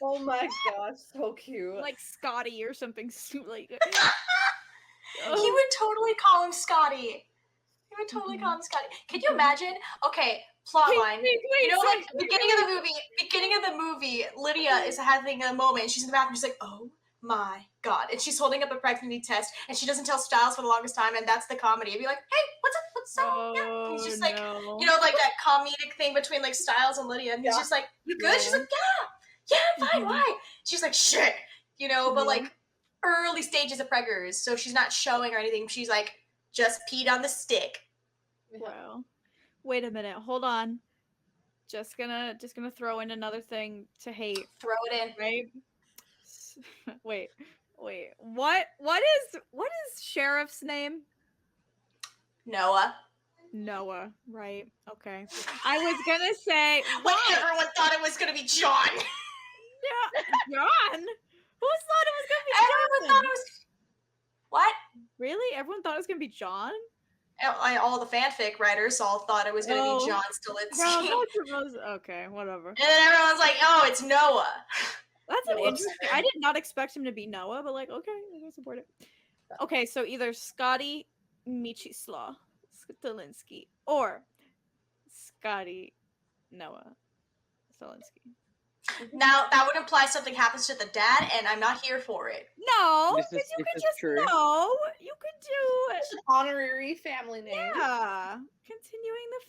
Oh my gosh, so cute. Like Scotty or something. Like, He would totally call him Scotty. He would totally call him Scotty. Can you imagine? Okay, plotline. You know, like beginning of the movie, Lydia is having a moment. She's in the bathroom. She's like, "Oh my god!" And she's holding up a pregnancy test, and she doesn't tell Styles for the longest time. And that's the comedy. It'd be like, "Hey, what's up? What's up?" Yeah. And he's just like, you know, like that comedic thing between like Styles and Lydia. And he's just like, "You good?" She's like, "Yeah, I'm fine. Why?" She's like, "Shit," you know. But like early stages of preggers, so she's not showing or anything. She's like, just peed on the stick. wow. Wait a minute. Hold on. Just gonna throw in another thing to hate. Throw it in. Right? Wait. What is Sheriff's name? Noah. Noah, right? Okay. I was gonna say When everyone thought it was gonna be John. Yeah, John. Who thought it was gonna be John? Everyone thought it was. What? Really? Everyone thought it was gonna be John? All the fanfic writers all thought it was going to be John Stilinski. Okay, whatever. And then everyone's like, "Oh, it's Noah." That's an interesting. I did not expect him to be Noah, but like, okay, I can support it. Okay, so either Scotty Michislaw Stilinski or Scotty Noah Stilinski. Now that would imply something happens to the dad, and I'm not here for it. No, This because is- you this could is just true. no. You could do it. It's an honorary family name. Yeah, continuing the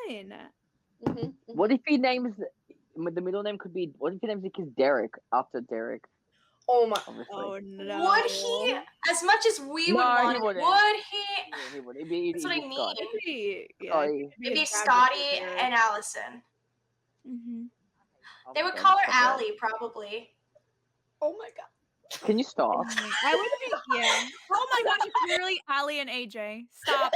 family line. Mm-hmm. What if he names the middle name could be? What if he names the kid Derek after Derek? Oh my. Obviously. Oh no. Would he, as much as we would No, want he it, wouldn't. would he? Yeah, he would. It'd be, That's what I mean. Scott. Maybe, yeah, Scotty. Maybe Scotty and Allison. Mm-hmm. They would call her Allie, probably. Oh my god. Can you stop? I would think, yeah. Oh my gosh, it's literally Allie and AJ. Stop.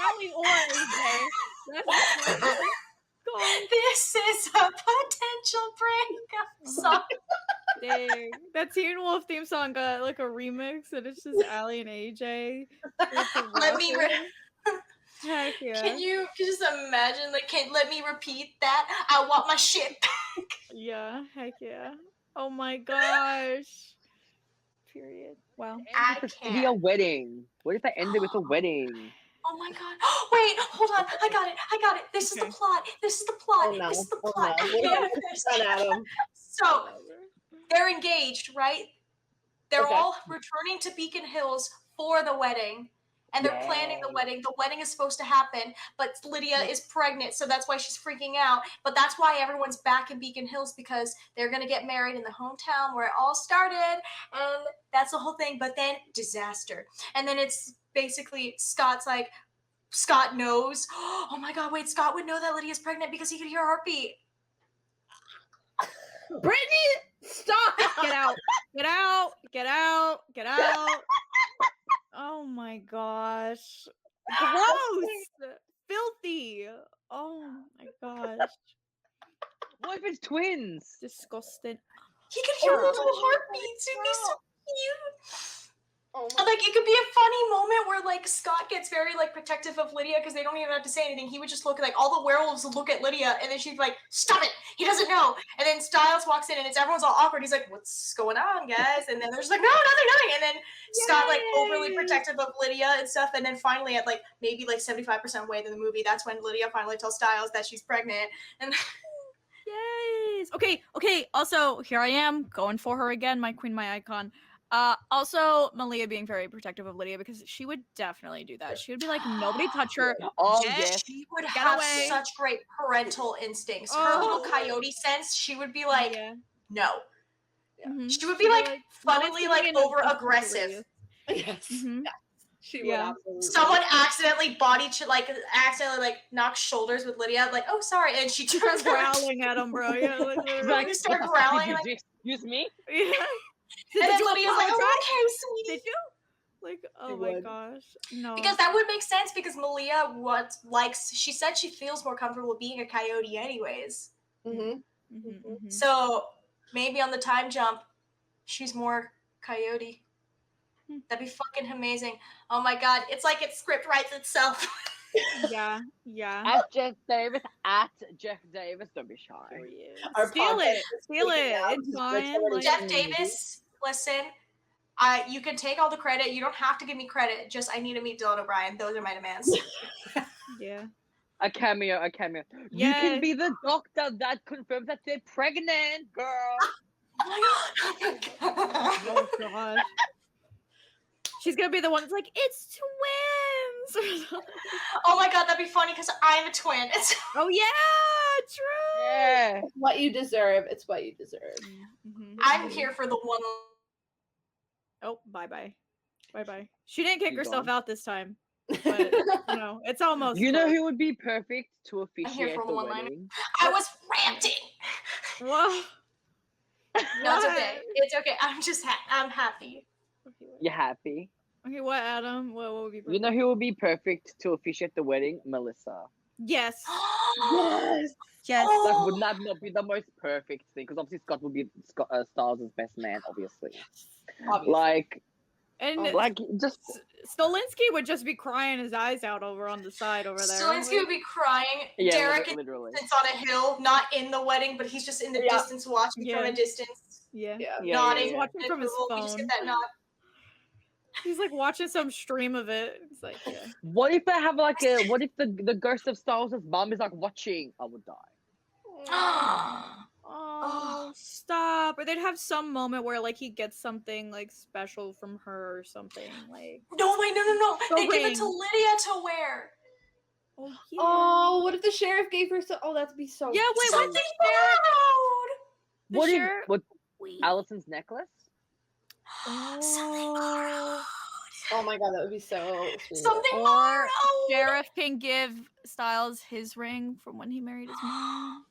Allie or AJ. That's God. This is a potential breakup song. Dang. That Teen Wolf theme song got like a remix, and it's just Allie and AJ. Let me. Heck yeah. Can you just imagine? Like, let me repeat that? I want my shit back. Yeah, heck yeah. Oh my gosh. Period. Wow. I It's can't. be a wedding. What if I ended with a wedding? Oh my god. Wait, hold on. I got it. This is the Okay. plot. This is the plot. Oh no. This is the Oh plot. no. What about Adam? So, they're engaged, right? They're Okay. all returning to Beacon Hills for the wedding. And they're planning the Yay. wedding. The wedding is supposed to happen, but Lydia is pregnant, so that's why she's freaking out. But that's why everyone's back in Beacon Hills, because they're going to get married in the hometown where it all started. And that's the whole thing. But then disaster. And then it's basically Scott's like, Scott knows. Oh my god, wait, Scott would know that Lydia's pregnant because he could hear her heartbeat. Brittany, stop! Get out! Get out! Get out! Get out! Oh my gosh. Gross! Filthy! Oh my gosh. What if it's twins? Disgusting. He could hear Oh. multiple heartbeats. It'd be so cute. Oh my Like, it could be a funny moment where, like, Scott gets very, like, protective of Lydia because they don't even have to say anything. He would just look, like, all the werewolves would look at Lydia, and then she'd be like, stop it! He doesn't know! And then Styles walks in, and everyone's all awkward. He's like, what's going on, guys? And then they're just like, no, nothing! And then Scott, like, overly protective of Lydia and stuff, and then finally at, like, maybe, like, 75% way in the movie, that's when Lydia finally tells Styles that she's pregnant. And Yes. Okay. Also, here I am going for her again, my queen, my icon. Also, Malia being very protective of Lydia because she would definitely do that. She would be like, nobody touch her. Oh, Get- yes. she would Get have away. such great parental instincts. Her Oh. little coyote sense, she would be like, Yeah. no. Mhm. She would be She'd like, no funnily, one's like, getting in over touch with aggressive. Lydia. Yes. Mhm. She would Yeah. absolutely. Someone accidentally accidentally knocks shoulders with Lydia, like, oh, sorry, and she She turns starts around growling at him, bro. Yeah, like, She's literally. like, You start "What the growling, fuck like- did you excuse me? Yeah. and then you Lydia's like, apologize? oh, okay, sweetie. Did you? Like, oh She my would. gosh. No. Because that would make sense because Malia she said she feels more comfortable being a coyote anyways. Mm-hmm. Mhm. So maybe on the time jump, she's more coyote. Hmm. That'd be fucking amazing. Oh my god, it's like it script writes itself. Yeah. At Jeff Davis, don't be shy. Our Steal podcast it. is Steal taken it. down It's because fine. Britt's already Like, Jeff in the movie. Davis, listen, you can take all the credit. You don't have to give me credit. Just I need to meet Dylan O'Brien. Those are my demands. yeah. A cameo. You Yes. can be the doctor that confirms that they're pregnant, girl. Oh my god. Oh gosh. She's gonna be the one that's like, it's twins. Oh my god, that'd be funny because I'm a twin. Oh yeah, true. Yeah. It's what you deserve. It's what you deserve. I'm here for the one. Oh, bye. She didn't kick She's herself gone. out this time, but it's almost. You know close. who would be perfect to here officiate for the the one-liner. wedding? I was ranting. Whoa. No, it's What? okay. It's okay. I'm just I'm happy. You happy? Okay, what, Adam? What would be? You know who would be perfect to officiate the wedding? Melissa. Yes. Yes. Yes. That Oh. would not be the most perfect thing because obviously Scott would be Styles' best man, obviously. Obviously. Like And just Stolinsky would just be crying his eyes out over on the side over there. Zelensky would be crying. yeah, Derek literally. sits on a hill, not in the wedding, but he's just in the Yeah. distance watching from Yeah. a distance. Yeah. Yeah. Yeah, nodding. yeah. Watching from his approval. You just phone. get that nod. He's like watching some stream of it. It's like, yeah. What if they have like a? What if the ghost of Styles' mom is like watching? I would die. Oh, stop. Or they'd have some moment where like he gets something like special from her or something. Like, No, wait, no. The They give it to ring. Lydia to wear. oh yeah. Oh, what if the sheriff gave her so? Oh, that'd be so. Yeah, wait, fun. Something borrowed. The What if sheriff- what Wait. Allison's necklace? Something borrowed. Oh my god, that would be so. Sweet. Something Or borrowed. Sheriff can give Styles his ring from when he married his mom.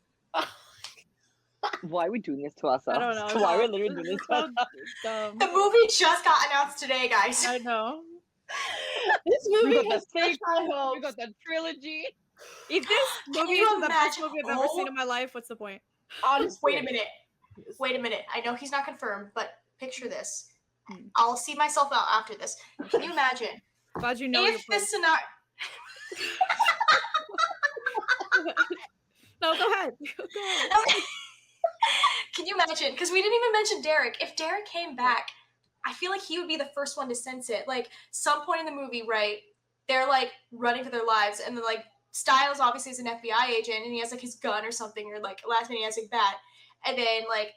Why are we doing this to ourselves? I don't know. Why are we literally doing this It's to so ourselves? dumb. The movie just got announced today, guys. I know. This We movie got has the such sequel, high we hopes. got the trilogy. If this Can movie you isn't the best imagine- movie I've ever seen Oh. in my life, what's the point? Honestly, Wait a minute. Wait a minute. I know he's not confirmed, but picture this. Hmm. I'll see myself out after this. Can you imagine Glad you know your if this scenario? place. No, go ahead. Go ahead. Can you imagine? Because we didn't even mention Derek. If Derek came back, I feel like he would be the first one to sense it. Like some point in the movie, right? They're like running for their lives, and then like Styles obviously is an FBI agent, and he has like his gun or something, or like last minute he has a bat, and then like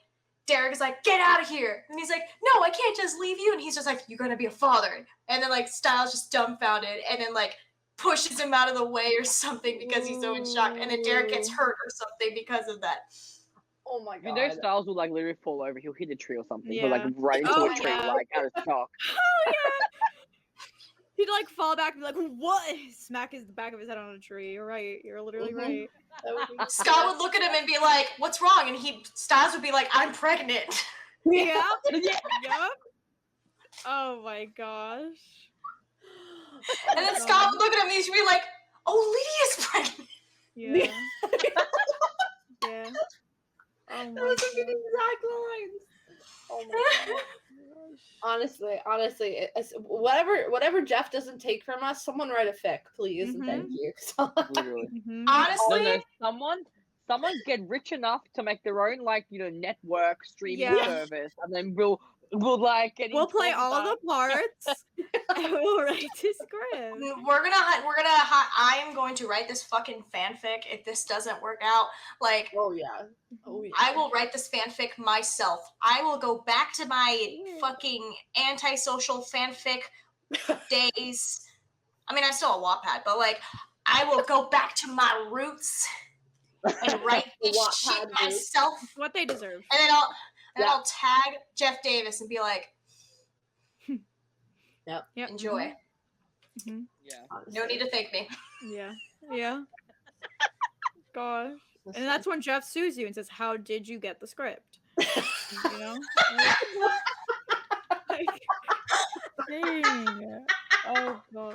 Derek is like, "Get out of here!" And he's like, "No, I can't just leave you." And he's just like, "You're gonna be a father." And then like Styles just dumbfounded, and then like pushes him out of the way or something because he's so in shock, and then Derek gets hurt or something because of that. Oh my You god. know Styles will like literally fall over. He'll hit a tree or something. He'll Yeah. like right into Oh, a tree, yeah. like out of shock. Oh He'd like fall back and be like, "What?" Smack the back of his head on a tree. You're right. You're literally right. Scott would look at him and be like, "What's wrong?" And Stas would be like, "I'm pregnant." Yeah. Yup. Oh my gosh. And then Scott would look at him and he'd be like, "Oh, Lydia's pregnant." Yeah. Yeah. Oh my That was like an god. exact lines. Oh my god. Honestly, whatever Jeff doesn't take from us, someone write a fic, please, and thank you. Literally. Mhm. Honestly, Someone get rich enough to make their own network streaming Yeah. service, and then we'll like get. We'll play into all that. the parts and we'll write the script. I am going to write this fucking fanfic if this doesn't work out. Like, Oh yeah. I will write this fanfic myself. I will go back to my fucking antisocial fanfic days. I mean, I'm still a Wattpad, but like, I will go back to my roots and write this shit Wattpad roots. myself. What they deserve. And then I'll tag Jeff Davis and be like, Yep. enjoy. Mhm. Yeah. No need to thank me. Yeah. Yeah. Gosh. And that's when Jeff sues you and says, "How did you get the script?" You know? Like, dang. Oh gosh.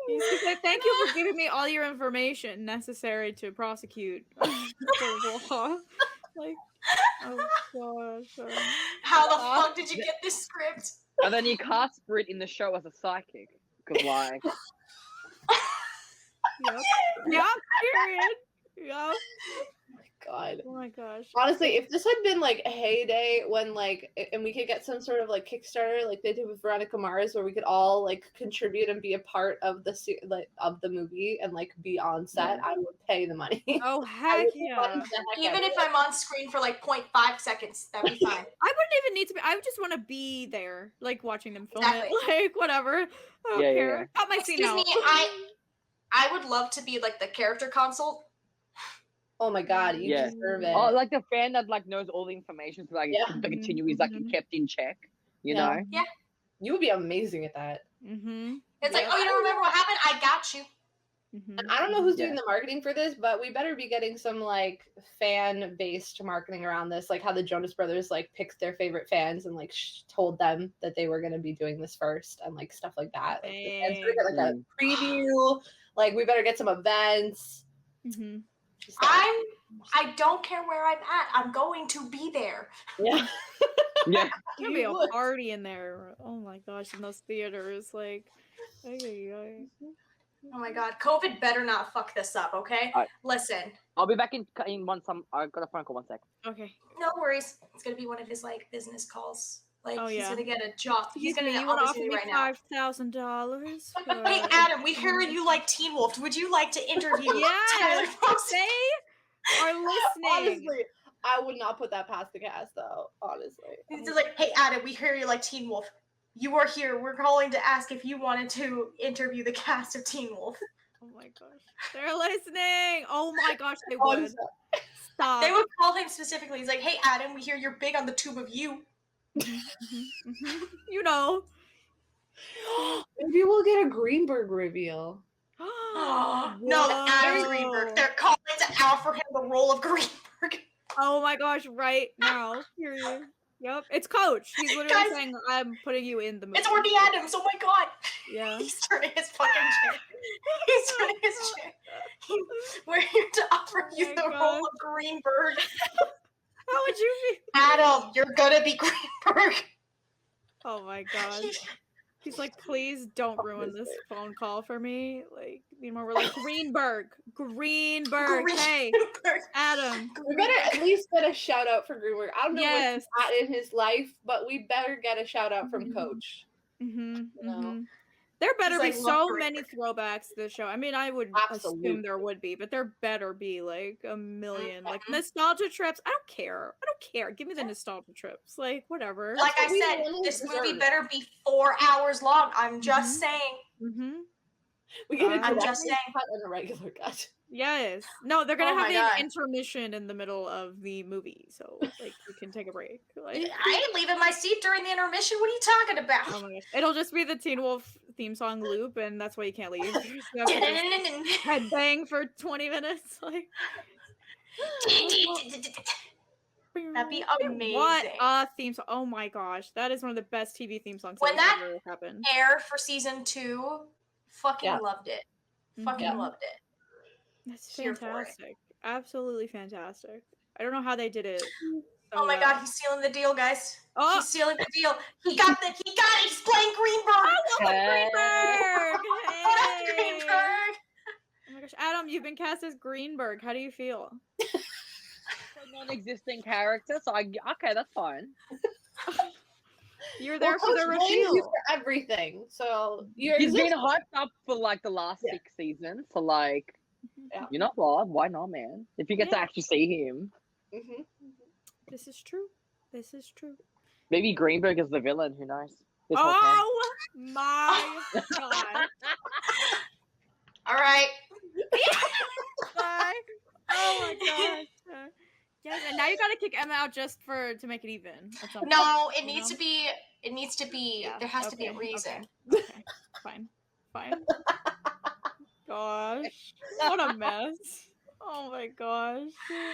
He's like, "Thank you for giving me all your information necessary to prosecute the law." Like, oh gosh. How the fuck did you get this script? And then you cast Brit in the show as a psychic, because like. Yep. Period. Yep. Oh my god. Oh my gosh. Honestly, if this had been like a heyday when and we could get some sort of like Kickstarter like they did with Veronica Mars, where we could all like contribute and be a part of the of the movie and like be on set, I would pay the money. Oh heck yeah. Even if I'm on screen for like 0.5 seconds, that'd be fine. I wouldn't even need to be. I would just want to be there, like watching them film Exactly. it, like whatever. I don't care. Got my scene Excuse out. me, I would love to be like the character consult. Oh my god, you deserve it. Oh, like the fan that like knows all the information, so like the continue is like kept in check. You know? Yeah. You would be amazing at that. Mm-hmm. It's like, oh, you don't remember what happened? I got you. Mm-hmm. And I don't know who's doing the marketing for this, but we better be getting some like fan-based marketing around this, like how the Jonas Brothers like picked their favorite fans and like told them that they were going to be doing this first and like stuff like that. Like, the fans better get like a preview. Like we better get some events. Mm-hmm. I don't care where I'm at. I'm going to be there. Yeah. Yeah. There'll be a party in there. Oh my gosh, in those theaters, like. Oh my god, COVID better not fuck this up, okay? Listen. I'll be back in I got a phone call 1 sec. Okay. No worries. It's gonna be one of his like business calls. Like he's gonna get a job. He's gonna get you want to offer opportunity me right now. $5,000? Hey Adam, we hear you like Teen Wolf. Would you like to interview Yeah, Tyler Posey? they are listening. Honestly, I would not put that past the cast though. Honestly, He's just like, hey Adam, we hear you like Teen Wolf. You are here. We're calling to ask if you wanted to interview the cast of Teen Wolf. Oh my gosh, they're listening. Oh my gosh, they would. Stop. They would call him specifically. He's like, hey Adam, we hear you're big on the tube of you. You know. Maybe we'll get a Greenberg reveal. No, Adam Greenberg. They're calling to offer him the role of Greenberg. Oh my gosh, right now. Period. Yep, it's Coach. He's literally saying, I'm putting you in the movie. It's Orby Adams. Oh my god. Yeah. He's turning his fucking chair. He's turning his chair. We're here to offer you the role of Greenberg. How would you be? Adam, you're gonna be Greenberg. Oh my god. He's like, please don't ruin this phone call for me. Like, meanwhile, we're like, Greenberg. Hey, Adam. We better at least get a shout out for Greenberg. I don't know what he's at in his life, but we better get a shout out from Coach. Mm-hmm. Mm-hmm. There better be so many throwbacks to the show. I mean, I would assume there would be, but there better be like a million. Like nostalgia trips. I don't care. Give me the nostalgia trips. Like, whatever. Like I said, this movie better be 4 hours long. I'm just saying. Mm-hmm. We get a I'm director's just saying. cut and a regular cut. Yes. No, they're gonna Oh have my an God. intermission in the middle of the movie, so like you can take a break. Like, I ain't leaving my seat during the intermission. What are you talking about? oh my gosh, it'll just be the Teen Wolf theme song loop, and that's why you can't leave. You have to just headbang for 20 minutes. Like, That'd be amazing. what a theme song! Oh my gosh, that is one of the best TV theme songs When that has that ever happened. Air for season 2, fucking Yeah. loved it. Fucking Mhm. loved it. That's Here for it. fantastic. Absolutely fantastic. I don't know how they did it. So Oh my well. God, he's sealing the deal, guys. Oh, He's sealing the deal. He got it. He's playing Greenberg. Greenberg! Hey! Greenberg. Oh my gosh, Adam, you've been cast as Greenberg. How do you feel? It's a non-existing character, so okay, that's fine. You were there for the Coach blames you reveal. for everything. So you're He's been hyped up for like the last Yeah. 6 seasons, so like, Yeah. you know what? Why not, man? If you get to Yeah. actually see him, Mhm. This is true. This is true. maybe Greenberg is the villain. Who knows? This whole time. Oh my god. All right. Bye. Oh my gosh. Yes, and now you gotta kick Emma out just to make it even. At some No, point, it needs to be. It needs to be. Yeah, There has to be a okay, reason. Okay. Fine. Gosh. What a mess. Oh my gosh.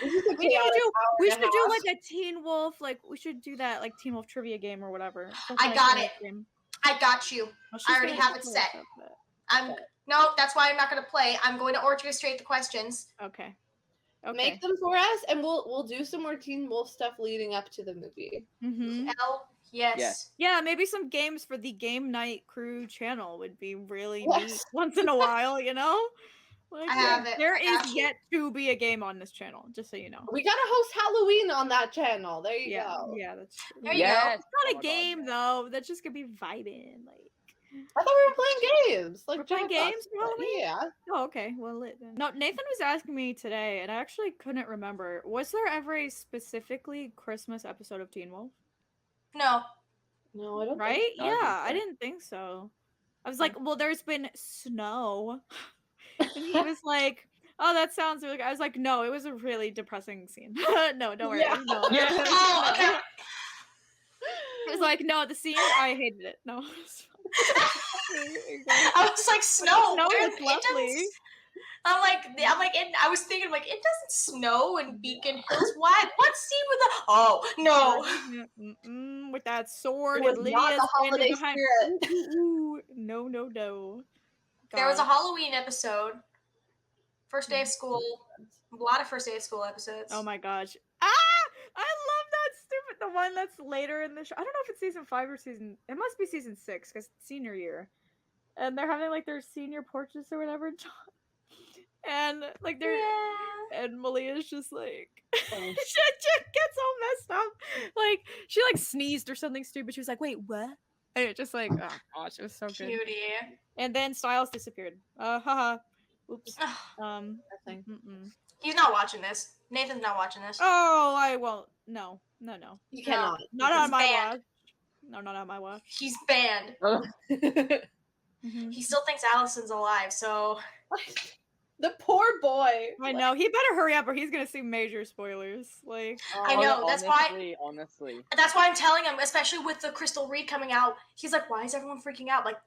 This is a We should chaotic do hour we and should a do half. like a Teen Wolf, like we should do that like Teen Wolf trivia game or whatever. That's I my got Teen it. Wolf game. I got you. Oh, she's I already gonna have it play set. stuff, but- No, that's why I'm not going to play. I'm going to orchestrate the questions. Okay. Okay. Make them for us, and we'll do some more Teen Wolf stuff leading up to the movie. Mm-hmm. L, yes. Yeah, maybe some games for the Game Night Crew channel would be really Yes. neat once in a while, you know? Like, I have it. There I got is you. yet to be a game on this channel, just so you know. We gotta host Halloween on that channel. There you Yeah, go. yeah, that's true. There you Yes. It's not Oh a my God, game yes. though. That's just gonna be vibing. Like, I thought we were playing games. Like We're playing Jack games Fox. for Halloween? Yeah. oh, okay, well lit then. No, Nathan was asking me today, and I actually couldn't remember. Was there ever a specifically Christmas episode of Teen Wolf? No. No, I don't. Right? I don't think Yeah, I so. didn't think so. I was like, well, there's been snow. And he was like, oh, that sounds really good. I was like, no, it was a really depressing scene. No, don't worry. Yeah. No. Yeah. Oh, okay. I was like, no, the scene, I hated it. No. I was like, snow. Snow where- is it doesn't- lovely. I was thinking, like, it doesn't snow in Beacon Hills. What scene with the? Oh no. Mm-mm, with that sword It was and not Lydia the holiday standing behind. spirit. Ooh, no, no, no. There was a God. Halloween episode. First day of school. A lot of first day of school episodes. Oh my gosh. Ah! I love that stupid, the one that's later in the show. I don't know if it's season 5 or it must be season 6 because it's senior year. And they're having like their senior portraits or whatever. And like they're, and Malia's just like, she gets all messed up. Like she like sneezed or something stupid. She was like, wait, what? And it just like, oh gosh, it was so good. Cutie. And then Styles disappeared. Haha. Oops. Nothing. Mm-mm. He's not watching this. Nathan's not watching this. Oh, I won't. No. You cannot. Not He's on my banned. watch. No, not on my watch. He's banned. Mhm. He still thinks Allison's alive, so The poor boy. I know. He better hurry up or he's gonna see major spoilers. Like, I know, that's why- Honestly. that's why I'm telling him, especially with the Crystal Reed coming out. He's like, why is everyone freaking out? Like,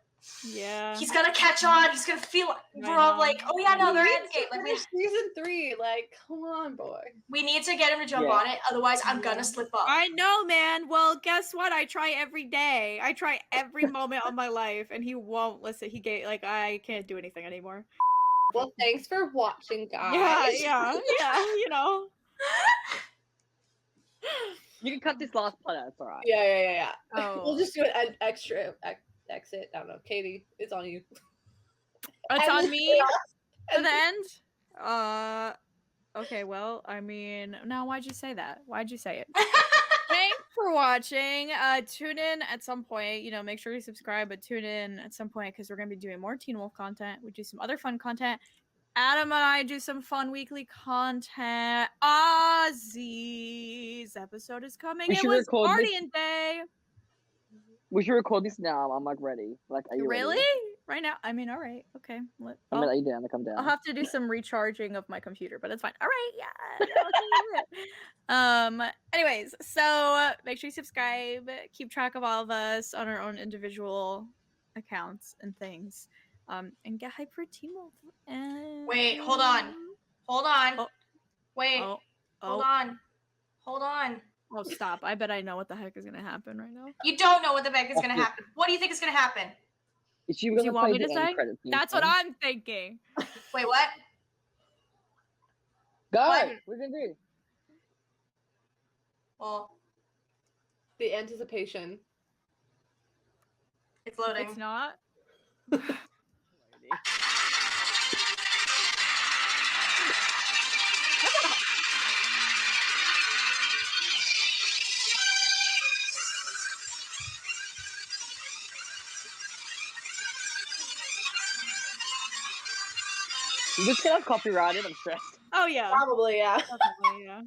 yeah. he's gonna catch on. He's gonna feel. I We're all know. like, oh yeah, no, they're We at need the gate. to Like, finish season 3. Like, come on, boy. we need to get him to jump Yeah. on it. Otherwise, I'm Yeah. gonna slip up. I know, man. Well, guess what? I try every day. I try every moment of my life, and he won't listen. I can't do anything anymore. Well, thanks for watching, guys. Yeah. You know. You can cut this last part out. It's alright. Yeah. Oh. We'll just do an extra exit. I don't know. Katie, it's on you. It's And on the me chaos. to the end. Okay. Well, I mean, now why'd you say that? Why'd you say it? Thanks for watching. Tune in at some point. You know, make sure you subscribe, but tune in at some point because we're gonna be doing more Teen Wolf content. We do some other fun content. Adam and I do some fun weekly content. Ozzy's episode is coming. We It should was record this- partying day. We should record this now. I'm like ready. Like, are you Really? ready? right now. I mean, all right, okay. I'm gonna let you down. Come down. I'll have to do some recharging of my computer, but it's fine. All right, yeah. Anyways, so make sure you subscribe. Keep track of all of us on our own individual accounts and things. And get hyped for Teen Wolf. And Wait, hold on. Hold on. Oh. Wait. Oh. Hold on. Hold on. Oh, stop. I bet I know what the heck is going to happen right now. You don't know what the heck is going to happen. What do you think is going to happen? Is you want me to say? That's what I'm thinking. Wait, what? Go! What? We're gonna do. Well, The anticipation. it's loading. It's not. You just get copyrighted. I'm stressed. Oh, yeah. Probably, yeah. Probably, yeah.